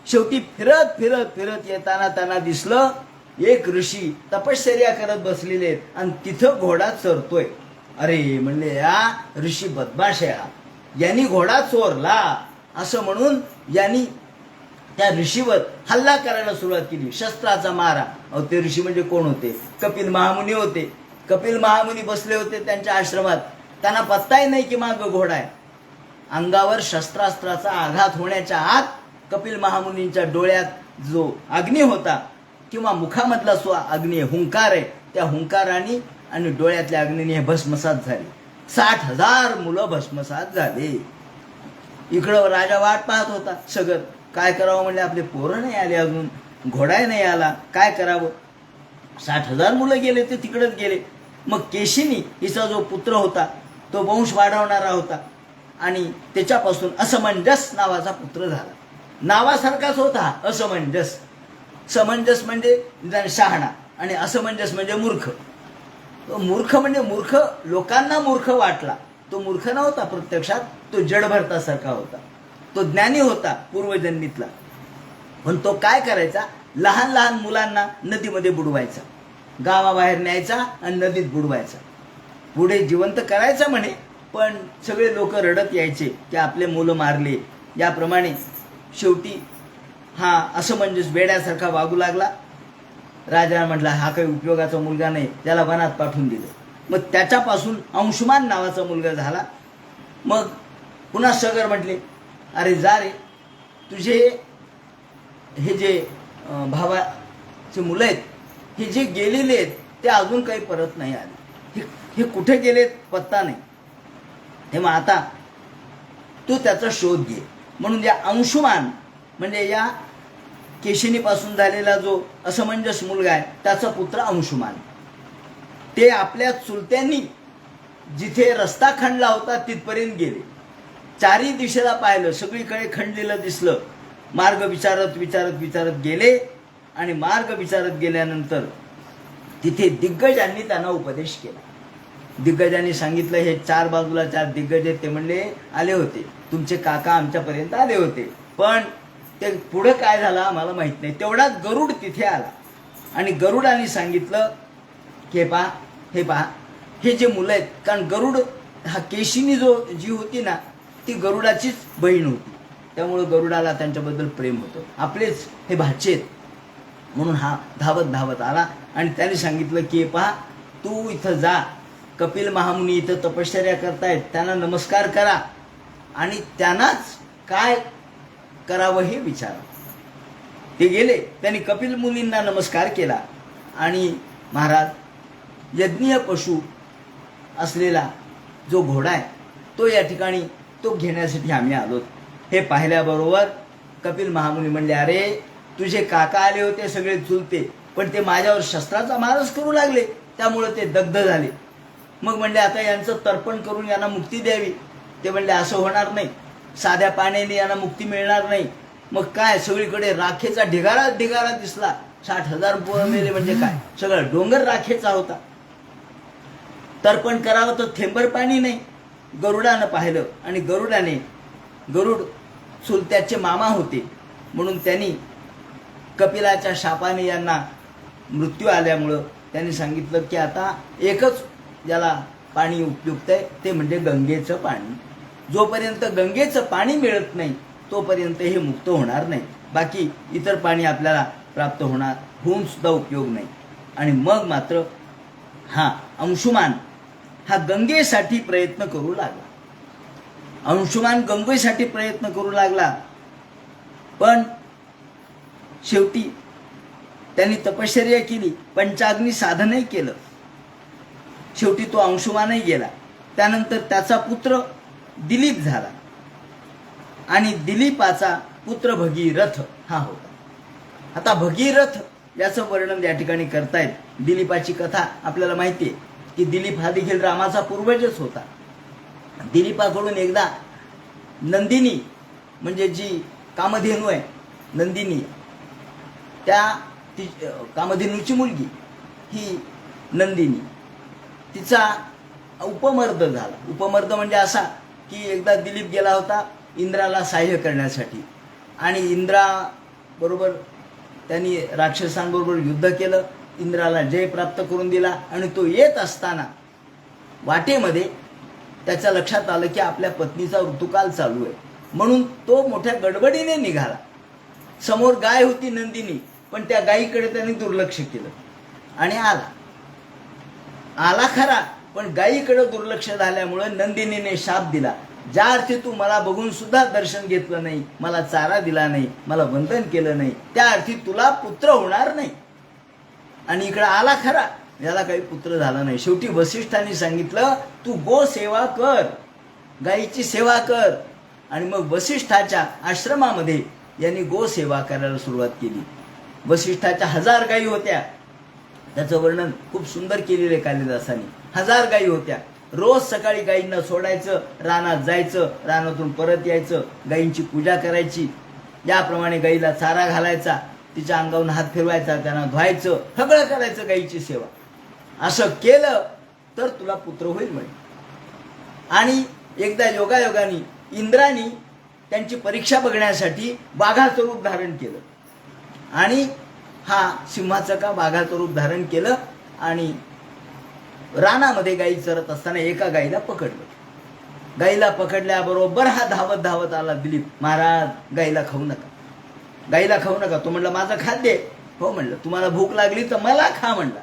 शेवटी फिरत फिरत फिरत येताना त्यांना दिसलं एक ऋषी तपश्चर्या करत बसलेले आहेत आणि तिथं घोडा चरतोय. अरे म्हणले या ऋषी बदमाश आहे, यांनी घोडा चोरला असं म्हणून यांनी त्या ऋषीवर हल्ला करायला सुरुवात केली. शस्त्राचा मारा. अहो ते ऋषी म्हणजे कोण होते? कपिल महामुनी होते. कपिल महामुनी बसले होते त्यांच्या आश्रमात. त्यांना पत्ताही नाही की मागं घोडा आहे. अंगावर शस्त्रास्त्राचा आघात होण्याच्या आत कपिल महामुनींच्या डोळ्यात जो अग्नी होता किंवा मुखामधला जो अग्नी हुंकार आहे, त्या हुंकाराने आणि डोळ्यातल्या अग्नीने हे भस्मसात झाले. 60,000 मुलं भस्मसात झाले. इकडं राजा वाट पाहत होता. सगर काय करावं म्हणले, आपले पोरं नाही आले अजून, घोडाही नाही आला, काय करावं. 60,000 मुलं गेले ते तिकडेच गेले. मग केशिनी हिचा जो पुत्र होता तो वंश वाढवणारा होता आणि त्याच्यापासून असमंजस नावाचा पुत्र झाला. नावासारखाच होता असमंजस. समंजस म्हणजे शहाणा आणि असमंजस म्हणजे मूर्ख. मूर्ख म्हणजे मूर्ख, लोकांना मूर्ख वाटला. तो मूर्ख नव्हता प्रत्यक्षात, तो जडभरतासारखा होता. तो ज्ञानी होता पूर्वजन्मीतला. पण तो काय करायचा, लहान लहान मुलांना नदीमध्ये बुडवायचा, गावाबाहेर न्यायचा आणि नदीत बुडवायचा. पुढे जिवंत करायचा म्हणे, पण सगळे लोक रडत यायचे की आपले मुलं मारले. याप्रमाणे शेवटी हा असमंजस वेड्यासारखा वागू लागला. राजा म्हटला हा काही उपयोगाचा मुलगा नाही, त्याला वनात पाठवून दिलं. मग त्याच्यापासून अंशुमान नावाचा मुलगा झाला. मग पुन्हा सगर म्हटले अरे जा रे, तुझे हे जे भावाचे मुलं आहेत हे जे गेलेले आहेत ते अजून काही परत नाही आले. हे कुठे गेलेत पत्ता नाही. तेव्हा आता तू त्याचा शोध घे. म्हणून या अंशुमान म्हणजे या केशिनीपासून झालेला जो असमंजस मुलगा आहे त्याचा पुत्र अंशुमान. ते आपल्या चुलत्यांनी जिथे रस्ता खणला होता तिथपर्यंत गेले. चारी दिशेला पाहिलं, सगळीकडे खणलेलं दिसलं. मार्ग विचारत विचारत विचारत गेले आणि मार्ग विचारत गेल्यानंतर तिथे दिग्गजांनी त्यांना उपदेश केला. दिग्गजांनी सांगितलं हे 4 बाजूला 4 दिग्गज आहेत. ते म्हणले आले होते, तुमचे काका आमच्यापर्यंत आले होते, पण ते पुढं काय झालं आम्हाला माहित नाही. तेवढाच गरुड तिथे आला आणि गरुडाने सांगितलं की हे पहा हे जे मुलं आहेत, कारण गरुड हा केशिनी जी होती ना ती गरुडाचीच बहीण होती. त्यामुळं गरुडाला त्यांच्याबद्दल प्रेम होतं. आपलेच हे भाचे आहेत म्हणून हा धावत धावत आला आणि त्याने सांगितलं की पहा तू इथं जा, कपिल महामुनी इथं तपश्चर्या करतायत, त्यांना नमस्कार करा आणि त्यांनाच काय करावं हे विचारा. ते गेले, त्यांनी कपिल मुनींना नमस्कार केला आणि महाराज यज्ञीय पशु असलेला जो घोडा आहे तो या ठिकाणी तो घेण्यासाठी आम्ही आलो. हे पाहिल्याबरोबर कपिल महामुनी म्हणले अरे तुझे काका आले होते सगळे चुलते, पण ते माझ्यावर शस्त्राचा मारच करू लागले, त्यामुळे ते दग्ध झाले. मग म्हणले आता यांचं तर्पण करून यांना मुक्ती द्यावी. ते म्हणले असं होणार नाही, साध्या पाण्याने यांना मुक्ती मिळणार नाही. मग काय सगळीकडे राखेचा ढिगारा ढिगारा दिसला. 60,000 पोरं मेले म्हणजे काय, सगळं डोंगर राखेचा होता. तर्पण करावं तर थेंबर पाणी नाही. गरुडानं पाहिलं आणि गरुड चुलत्याचे मामा होते म्हणून त्यांनी कपिलाच्या शापाने यांना मृत्यू आल्यामुळं त्यांनी सांगितलं की आता एकच ज्याला पाणी उपयुक्त आहे ते म्हणजे गंगेचं पाणी. जोपर्यंत गंगेचं पाणी मिळत नाही तोपर्यंत हे मुक्त होणार नाही. बाकी इतर पाणी आपल्याला प्राप्त होऊन सुद्धा उपयोग नाही. आणि मग मात्र हा अंशुमान हा गंगेसाठी प्रयत्न करू लागला. अंशुमान गंगेसाठी प्रयत्न करू लागला, पण शेवटी त्यांनी तपश्चर्या केली, पंचाग्नी साधनही केलं. शेवटी तो अंशुमानही गेला. त्यानंतर त्याचा पुत्र दिलीप झाला आणि दिलीपाचा पुत्र भगीरथ हा होता. आता भगीरथ याचं वर्णन या ठिकाणी करतायत. दिलीपाची कथा आपल्याला माहिती आहे की दिलीप हा देखील रामाचा पूर्वजच होता. दिलीपाकडून एकदा नंदिनी म्हणजे जी कामधेनू आहे नंदिनी, कामधेनूची मुलगी ही नंदिनी, तिचा उपमर्द झाला. उपमर्द म्हणजे असा की एकदा दिलीप गेला होता इंद्राला सहाय्य करण्यासाठी आणि इंद्राबरोबर त्यांनी राक्षसांबरोबर युद्ध केलं, इंद्राला जय प्राप्त करून दिला आणि तो येत असताना वाटेमध्ये त्याच्या लक्षात आलं की आपल्या पत्नीचा ऋतुकाल चालू आहे, म्हणून तो मोठ्या गडबडीने निघाला. समोर गाय होती नंदिनी, पण त्या गायीकडे त्यांनी दुर्लक्ष केलं आणि आला खरा, पण गायीकडे दुर्लक्ष झाल्यामुळे नंदिनीने शाप दिला, ज्या अर्थी तू मला बघून सुद्धा दर्शन घेतलं नाही, मला चारा दिला नाही, मला वंदन केलं नाही, त्या अर्थी तुला पुत्र होणार नाही. आणि इकडे आला खरा, याला काही पुत्र झाला नाही. शेवटी वसिष्ठांनी सांगितलं तू गो सेवा कर, गायीची सेवा कर. आणि मग वसिष्ठाच्या आश्रमामध्ये यांनी गो सेवा करायला सुरुवात केली. वसिष्ठाच्या 1000 गायी होत्या. त्याचं वर्णन खूप सुंदर केलेलं आहे कालिदासाने. 1000 गायी होत्या. रोज सकाळी गायींना सोडायचं, रानात जायचं, रानातून परत यायचं, गायींची पूजा करायची. याप्रमाणे गायीला चारा घालायचा, तिच्या अंगावरून हात फिरवायचा, त्यांना धुवायचं, सगळं करायचं गायीची सेवा. असं केलं तर तुला पुत्र होईल म्हणे. आणि एकदा योगायोगाने इंद्राने त्यांची परीक्षा बघण्यासाठी वाघाचं रूप धारण केलं आणि हा सिंहाचं का वाघाचं रूप धारण केलं आणि रानामध्ये गायी चरत असताना एका गायीला पकडलं. गायीला पकडल्याबरोबर हा धावत धावत आला दिलीप, महाराज गायीला खाऊ नका, गायीला खाऊ नका. तो म्हणला माझं खाद्य आहे. हो म्हणलं, तुम्हाला भूक लागली तर मला खा म्हणला.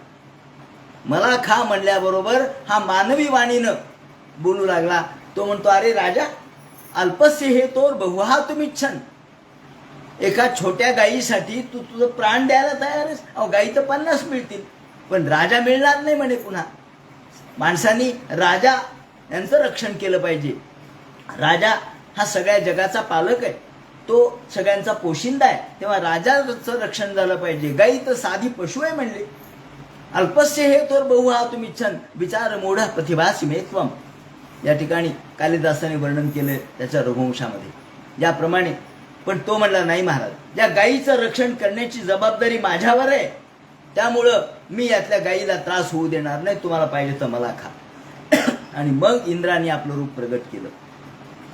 मला खा म्हणल्याबरोबर हा मानवी वाणीनं बोलू लागला. तो म्हणतो अरे राजा, अल्पस्य हे तोर बहुहा तुमिच्छन. एका छोट्या गायीसाठी तू तुझं प्राण द्यायला तयार आहेस? अहो गायी तर 50 मिळतील, पण राजा मिळणार नाही म्हणे. पुन्हा माणसांनी राजा यांचं रक्षण केलं पाहिजे. राजा हा सगळ्या जगाचा पालक आहे, तो सगळ्यांचा पोशिंदा आहे, तेव्हा राजाचं रक्षण झालं पाहिजे. गायी तर साधी पशु आहे म्हणले. अल्पस्य हे तोर बहुहा तुमिच्छन विचार मूढ प्रतिभासी मे त्वम. या ठिकाणी कालिदासाने वर्णन केले त्याच्या रघुवंशामध्ये याप्रमाणे. पण तो म्हणला नाही महाराज, या गायीचं रक्षण करण्याची जबाबदारी माझ्यावर आहे, त्यामुळं मी यातल्या गायीला त्रास होऊ देणार नाही, तुम्हाला पाहिजे तर मला खा. आणि मग इंद्राने आपलं रूप प्रगट केलं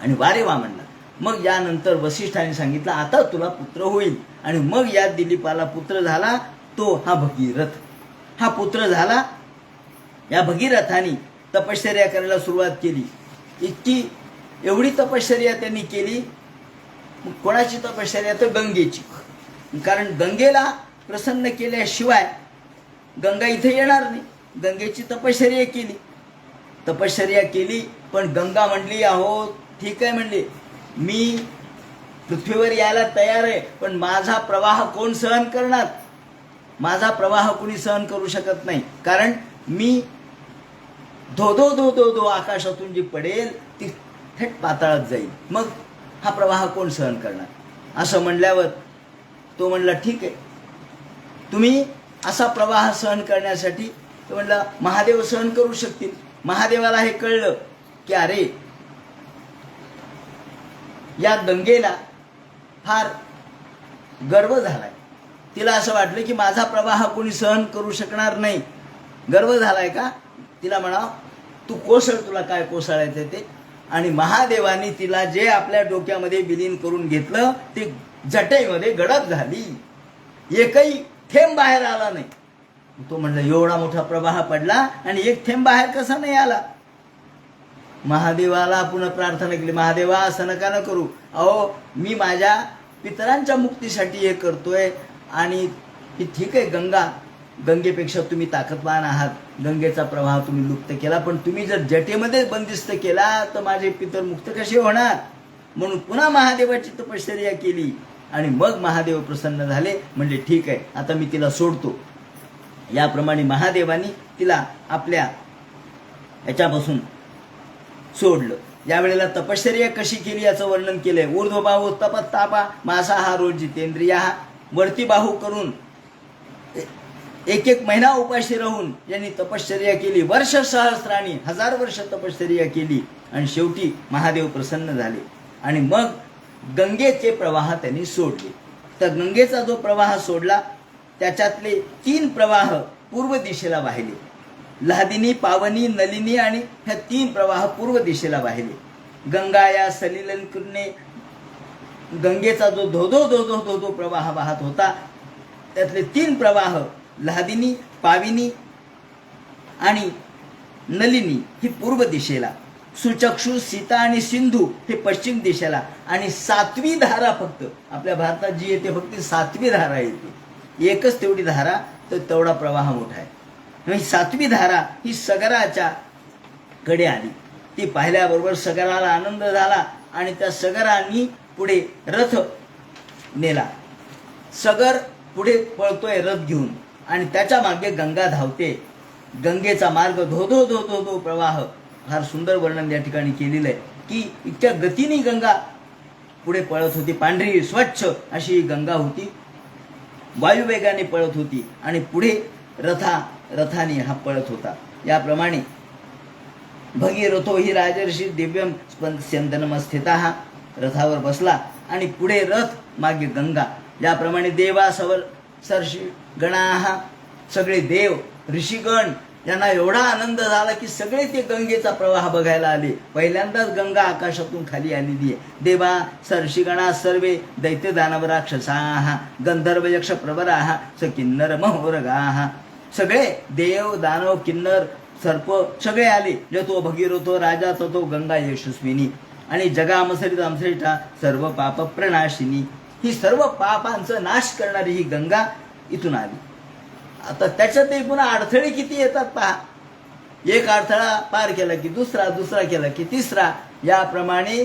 आणि वारे वा म्हणला. मग यानंतर वसिष्ठाने सांगितलं आता तुला पुत्र होईल. आणि मग या दिलीपाला पुत्र झाला, तो हा भगीरथ. हा पुत्र झाला. या भगीरथाने तपश्चर्या करायला सुरुवात केली. एवढी तपश्चर्या त्यांनी केली. कोणाची तपश्चर्या? तर गंगेची. कारण गंगेला प्रसन्न केल्याशिवाय गंगा इथे येणार नाही. गंगेची तपश्चर्या केली. तपश्चर्या केली, पण गंगा म्हणली अहो ठीक आहे म्हणली, मी पृथ्वीवर यायला तयार आहे, पण माझा प्रवाह कोण सहन करणार? माझा प्रवाह कोणी सहन करू शकत नाही, कारण मी धो धो धो धो धो आकाशातून जी पडेल ती थेट पाताळात जाईल. मग हा प्रवाह कोण सहन करणार? असं म्हणल्यावर तो म्हणला ठीक आहे, तुम्ही असा प्रवाह सहन करण्यासाठी तो म्हणला महादेव सहन करू शकतील. महादेवाला हे कळलं की अरे या गंगेला फार गर्व झालाय. तिला असं वाटलं की माझा प्रवाह कोणी सहन करू शकणार नाही. गर्व झालाय का? तिला म्हणा तू कोसळ, तुला काय कोसळायचं ते. आणि महादेवानी तिला जे आपल्या डोक्यामध्ये विलीन करून घेतलं ते जटेमध्ये गडप झाली, एकही थेंब बाहेर आला नाही. तो म्हणला एवढा मोठा प्रवाह पडला आणि एक थेंब बाहेर कसा नाही आला? महादेवाला पुन्हा प्रार्थना केली, महादेवा असं नका न करू, अहो मी माझ्या पितरांच्या मुक्तीसाठी हे करतोय. आणि ठीक आहे गंगा, गंगेपेक्षा तुम्ही ताकदवान आहात, गंगेचा प्रवाह तुम्ही लुप्त केला, पण तुम्ही जर जटेमध्ये बंदिस्त केला तर माझे पितर मुक्त कसे होणार? म्हणून पुन्हा महादेवाची तपश्चर्या केली आणि मग महादेव प्रसन्न झाले. म्हणजे ठीक आहे, आता मी तिला सोडतो. याप्रमाणे महादेवानी तिला आपल्या याच्यापासून सोडलं. यावेळेला तपश्चर्या कशी केली याचं वर्णन केलंय. ऊर्ध्वबाहू तपत्तापा मांसाहारो जितेंद्रिया, वरती बाहू करून एक एक महिना उपाशी राहून यांनी तपश्चर्या केली. वर्ष सहस्राणी, 1000 वर्ष तपश्चर्या केली आणि शेवटी महादेव प्रसन्न झाले. आणि मग गंगेचे प्रवाह त्यांनी सोडले. तर गंगेचा जो प्रवाह सोडला त्याच्यातले 3 प्रवाह पूर्व दिशेला वाहिले. लादिनी, पावनी, नलिनी आणि ह्या 3 प्रवाह पूर्व दिशेला वाहिले. गंगा या सलिलने गंगेचा जो धोधो धोधो धोधो प्रवाह वाहत होता त्यातले 3 प्रवाह लादिनी, पाविनी आणि नलिनी ही पूर्व दिशेला, सुचक्षु, सीता आणि सिंधू हे पश्चिम दिशेला, आणि 7वी धारा फक्त आपल्या भारतात जी येते फक्त 7वी धारा येते. एकच तेवढी धारा, तर तेवढा प्रवाह मोठा आहे. 7वी धारा ही सगराच्या कडे आली. ती पाहिल्याबरोबर सगराला आनंद झाला आणि त्या सगरांनी पुढे रथ नेला. सगर पुढे पळतोय रथ घेऊन आणि त्याच्या मागे गंगा धावते. गंगेचा मार्ग धोधो धोधो धो प्रवाह, फार सुंदर वर्णन या ठिकाणी केलेलं आहे की इतक्या गतीने गंगा पुढे पळत होती. पांढरी स्वच्छ अशी गंगा होती, वायुवेगाने पळत होती आणि पुढे रथाने हा पळत होता. याप्रमाणे भगीरथो ही राजर्षी दिव्यम स्पंदनमस्थिता, हा रथावर बसला आणि पुढे रथ, मागे गंगा. याप्रमाणे देवा सरशी गणा, सगळे देव ऋषीगण यांना एवढा आनंद झाला की सगळे ते गंगेचा प्रवाह बघायला आले. पहिल्यांदाच गंगा आकाशातून खाली आलेली आहे. देवा सर्षिगणा सर्वे दैत्य दानव राक्षसा गंधर्व यक्ष प्रवरा स किन्नर महोरगा, सगळे देव दानव किन्नर सर्प सगळे आले. जतो भगीरथो राजा ततो गंगा यशस्विनी आणि जगामसरिता सर्व पाप प्रणाशिनी, ही सर्व पापांचा नाश करणारी ही गंगा इथून आली. आता त्याच्यात पुन्हा अडथळे किती येतात पहा. एक अडथळा पार केला की दुसरा, दुसरा केला की तिसरा. याप्रमाणे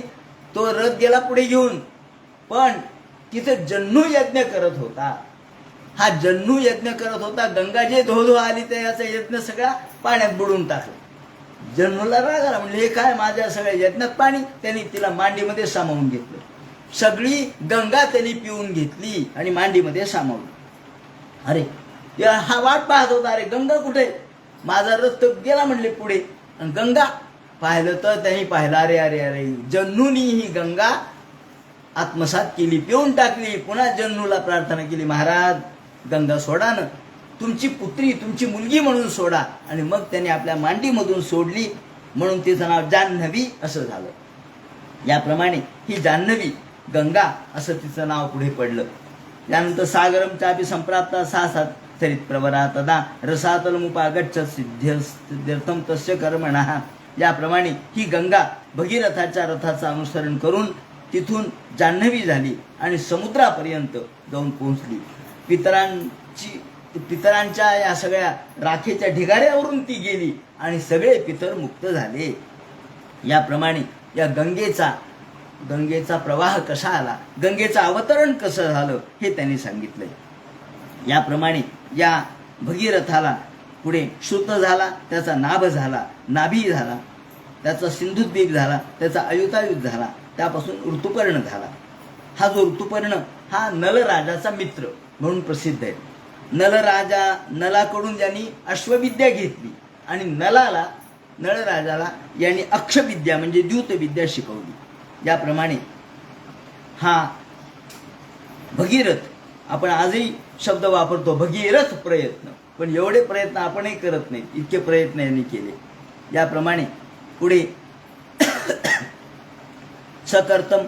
तो रथ गेला पुढे घेऊन, पण तिथे जन्नू यज्ञ करत होता. हा जन्नू यज्ञ करत होता. गंगा जे धोधो आली तर याचा यज्ञ सगळा पाण्यात बुडून टाकला. जन्नूला राग आला, म्हणजे हे काय माझ्या सगळ्या यज्ञात पाणी. त्यांनी तिला मांडीमध्ये सामावून घेतलं. सगळी गंगा त्यांनी पिऊन घेतली आणि मांडीमध्ये सामावली. अरे हा वाट पाहत होता, अरे गंगा कुठे, माझा रथ गेला म्हणले पुढे, आणि गंगा पाहिलं तर त्यांनी पाहिलं, अरे अरे अरे जन्नूनी ही गंगा आत्मसात केली, पिऊन टाकली. पुन्हा जन्नूला प्रार्थना केली, महाराज गंगा सोडा ना, तुमची पुत्री तुमची मुलगी म्हणून सोडा. आणि मग त्याने आपल्या मांडीमधून सोडली, म्हणून तिचं नाव जान्हवी असं झालं. याप्रमाणे ही जान्हवी गंगा असं तिचं नाव पुढे पडलं. त्यानंतर सागरम चापी संप्राप्ता सासात चरित प्रवरा तदा रसातलमुपागच्छ सिद्ध्यर्थम तस्य कर्मणः. याप्रमाणे ही गंगा भगीरथाच्या रथाचं अनुसरण करून तिथून जान्हवी झाली आणि समुद्रापर्यंत जाऊन पोहोचली. पितरांच्या या सगळ्या राखेच्या ढिगाऱ्यावरून ती गेली आणि सगळे पितर मुक्त झाले. याप्रमाणे या गंगेचा प्रवाह कसा आला, गंगेचं अवतरण कसं झालं हे त्यांनी सांगितलंय. याप्रमाणे या भगीरथाला पुढे श्रुत झाला, त्याचा नाभ झाला, नाभी झाला, त्याचा सिंधुद्वीप झाला, त्याचा अयुतायुध झाला, त्यापासून ऋतुपर्ण झाला. हा जो ऋतुपर्ण हा नलराजाचा मित्र म्हणून प्रसिद्ध आहे. नलाकडून यांनी अश्वविद्या घेतली आणि नळराजाला यांनी अक्षविद्या म्हणजे द्यूतविद्या शिकवली. याप्रमाणे हा भगीरथ, आपण आजही शब्द वापरतो भगीरथ प्रयत्न, पण एवढे प्रयत्न आपणही करत नाही, इतके प्रयत्न यांनी केले. याप्रमाणे पुढे सकर्तम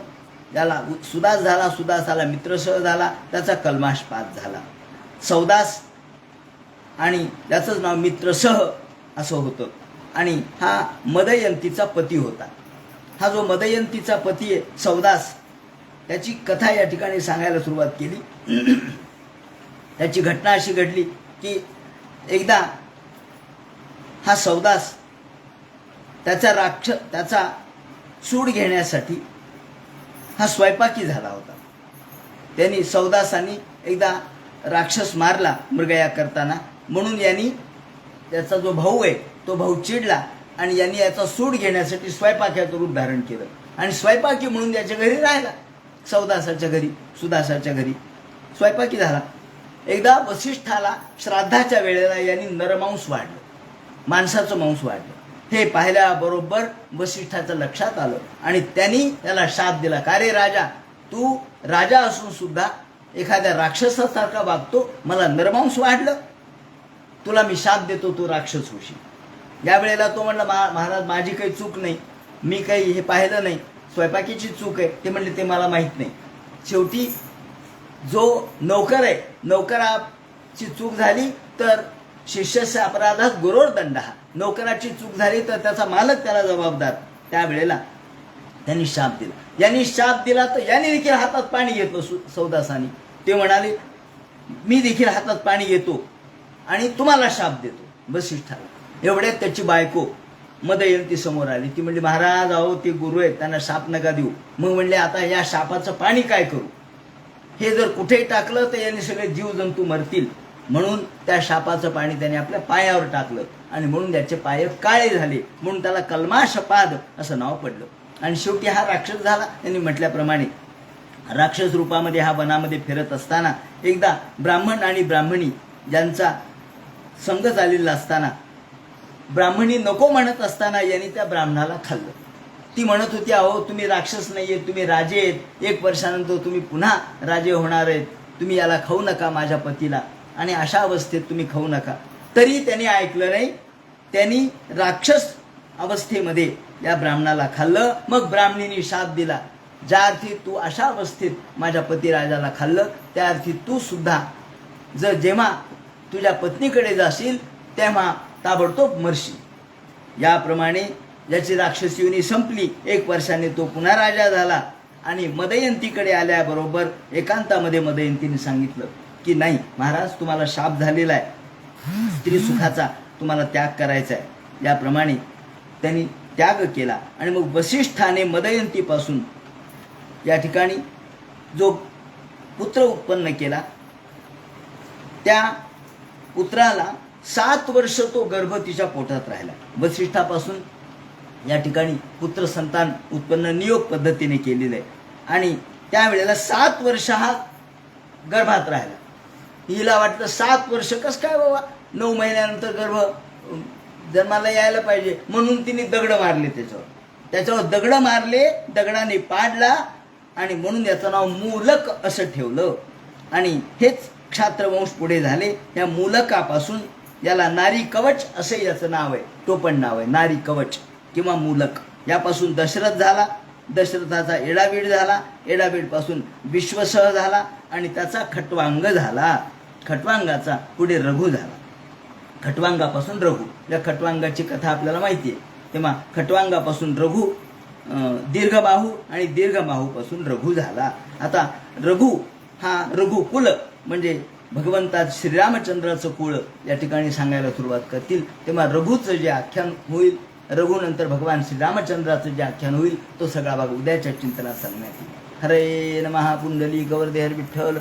याला सुदास झाला, सुदासाला मित्रसह झाला, त्याचा कल्माशपात झाला. सौदास आणि त्याचंच नाव मित्रसह असं होतं. आणि हा मदयंतीचा पती होता. हा जो मदयंतीचा पती आहे सौदास, त्याची कथा या ठिकाणी सांगायला सुरुवात केली. त्याची घटना अशी घडली की एकदा हा सौदास त्याचा सूड घेण्यासाठी हा स्वयंपाकी झाला होता. त्यांनी सौदासानी एकदा राक्षस मारला मृगया करताना, म्हणून यांनी त्याचा जो भाऊ आहे तो भाऊ चिडला आणि यांनी याचा सूड घेण्यासाठी स्वयंपाक्याचं रूप धारण केलं आणि स्वयंपाकी म्हणून त्याच्या घरी राहिला. सौदासाच्या घरी, सुदासाच्या घरी स्वयंपाकी झाला. एकदा वसिष्ठाला श्राद्धाच्या वेळेला यांनी नरमांस वाढलं, माणसाचं मांस वाढलं. हे पाहिल्याबरोबर वसिष्ठाचं लक्षात आलं आणि त्यांनी त्याला शाप दिला, का रे राजा, तू राजा असून सुद्धा एखाद्या राक्षसासारखा वागतो, मला नरमांस वाढलं, तुला मी शाप देतो, तू राक्षस होशील. यावेळेला तो म्हणला, महाराज माझी काही चूक नाही, मी काही हे पाहिलं नाही, स्वयंपाकीची चूक आहे. ते म्हणले ते मला माहीत नाही. शेवटी जो नौकर आहे, नौकराची चूक झाली तर शिष्यस्य अपराधात गुरोर्दंडः, नौकराची चूक झाली तर त्याचा मालक त्याला जबाबदार. त्यावेळेला त्यांनी शाप दिला. यांनी शाप दिला तर यांनी देखील हातात पाणी घेतलं सौदासानी. ते म्हणाले, मी देखील हातात पाणी घेतो आणि तुम्हाला शाप देतो वसिष्ठाला. एवढ्यात त्याची बायको मदयंती समोर आली. ती म्हणली, महाराज अहो ते गुरु आहेत, त्यांना शाप नका देऊ. मग म्हणले, आता या शापाचं पाणी काय करू, हे जर कुठेही टाकलं तर यांनी सगळे जीवजंतू मरतील. म्हणून त्या शापाचं पाणी त्याने आपल्या पायावर टाकलं आणि म्हणून त्याचे पाय काळे झाले, म्हणून त्याला कल्माशपाद असं नाव पडलं. आणि शेवटी हा राक्षस झाला. त्यांनी म्हटल्याप्रमाणे राक्षस रूपामध्ये हा वनामध्ये फिरत असताना एकदा ब्राह्मण आणि ब्राह्मणी ज्यांचा संग झालेला असताना, ब्राह्मणी नको म्हणत असताना यांनी त्या ब्राह्मणाला खाल्लं. ती म्हणत होती, अहो तुम्ही राक्षस नाहीये, तुम्ही राजे आहेत, 1 वर्षानंतर तुम्ही पुन्हा राजे होणार आहेत, तुम्ही याला खाऊ नका, माझ्या पतीला, आणि अशा अवस्थेत तुम्ही खाऊ नका. तरी त्यांनी ऐकलं नाही. त्यांनी राक्षस अवस्थेमध्ये या ब्राह्मणाला खाल्लं. मग ब्राह्मणीने शाप दिला, ज्या अर्थी तू अशा अवस्थेत माझ्या पतिराजाला खाल्लं, त्या अर्थी तू सुद्धा जेव्हा तुझ्या पत्नीकडे जाशील तेव्हा ताबडतोब मरशील. याप्रमाणे ज्याची राक्षस योनी संपली, 1 वर्षाने तो पुन्हा राजा झाला. आणि मदयंतीकडे आल्याबरोबर एकांतामध्ये मदयंतीने सांगितलं की नाही महाराज, तुम्हाला शाप झालेला आहे, स्त्री सुखाचा तुम्हाला त्याग करायचा आहे. याप्रमाणे त्यांनी त्याग केला. आणि मग वसिष्ठाने मदयंतीपासून या ठिकाणी जो पुत्र उत्पन्न केला, त्या पुत्राला 7 वर्ष तो गर्भ तिच्या पोटात राहिला. वसिष्ठापासून या ठिकाणी पुत्र संतान उत्पन्न नियोग पद्धतीने केलेलं आहे. आणि त्यावेळेला 7 वर्ष हा गर्भात राहिला. हिला वाटलं 7 वर्ष कसं काय बाबा, 9 महिन्यानंतर गर्भ जन्माला यायला पाहिजे, म्हणून तिने दगड मारले त्याच्यावर दगड मारले, दगडाने पाडला आणि म्हणून याचं नाव मूलक असं ठेवलं. आणि हेच क्षात्रवंश पुढे झाले. या मूलकापासून याला नारी कवच असे याचं नाव आहे, टोपण नाव आहे, नारी कवच किंवा मूलक. यापासून दशरथ झाला, दशरथाचा एडाबीड झाला, एडाबीडपासून विश्वसह झाला आणि त्याचा खट्वांग झाला, खट्वांगाचा पुढे रघु झाला, खट्वांगापासून रघु. या खट्वांगाची कथा आपल्याला माहिती आहे. तेव्हा खट्वांगापासून रघु, दीर्घबाहू आणि दीर्घबाहूपासून रघु झाला. आता रघु हा रघुकुल म्हणजे भगवंतात श्रीरामचंद्राचं कुळ या ठिकाणी सांगायला सुरुवात करतील. तेव्हा रघुचं जे आख्यान होईल, रघुनंतर भगवान श्रीरामचंद्राचं जे आख्यान होईल, तो सगळा भाग उद्याच्या चिंतनात सांगण्यात येईल. हरे नमः. पुंडली गौरदेहर विठ्ठल.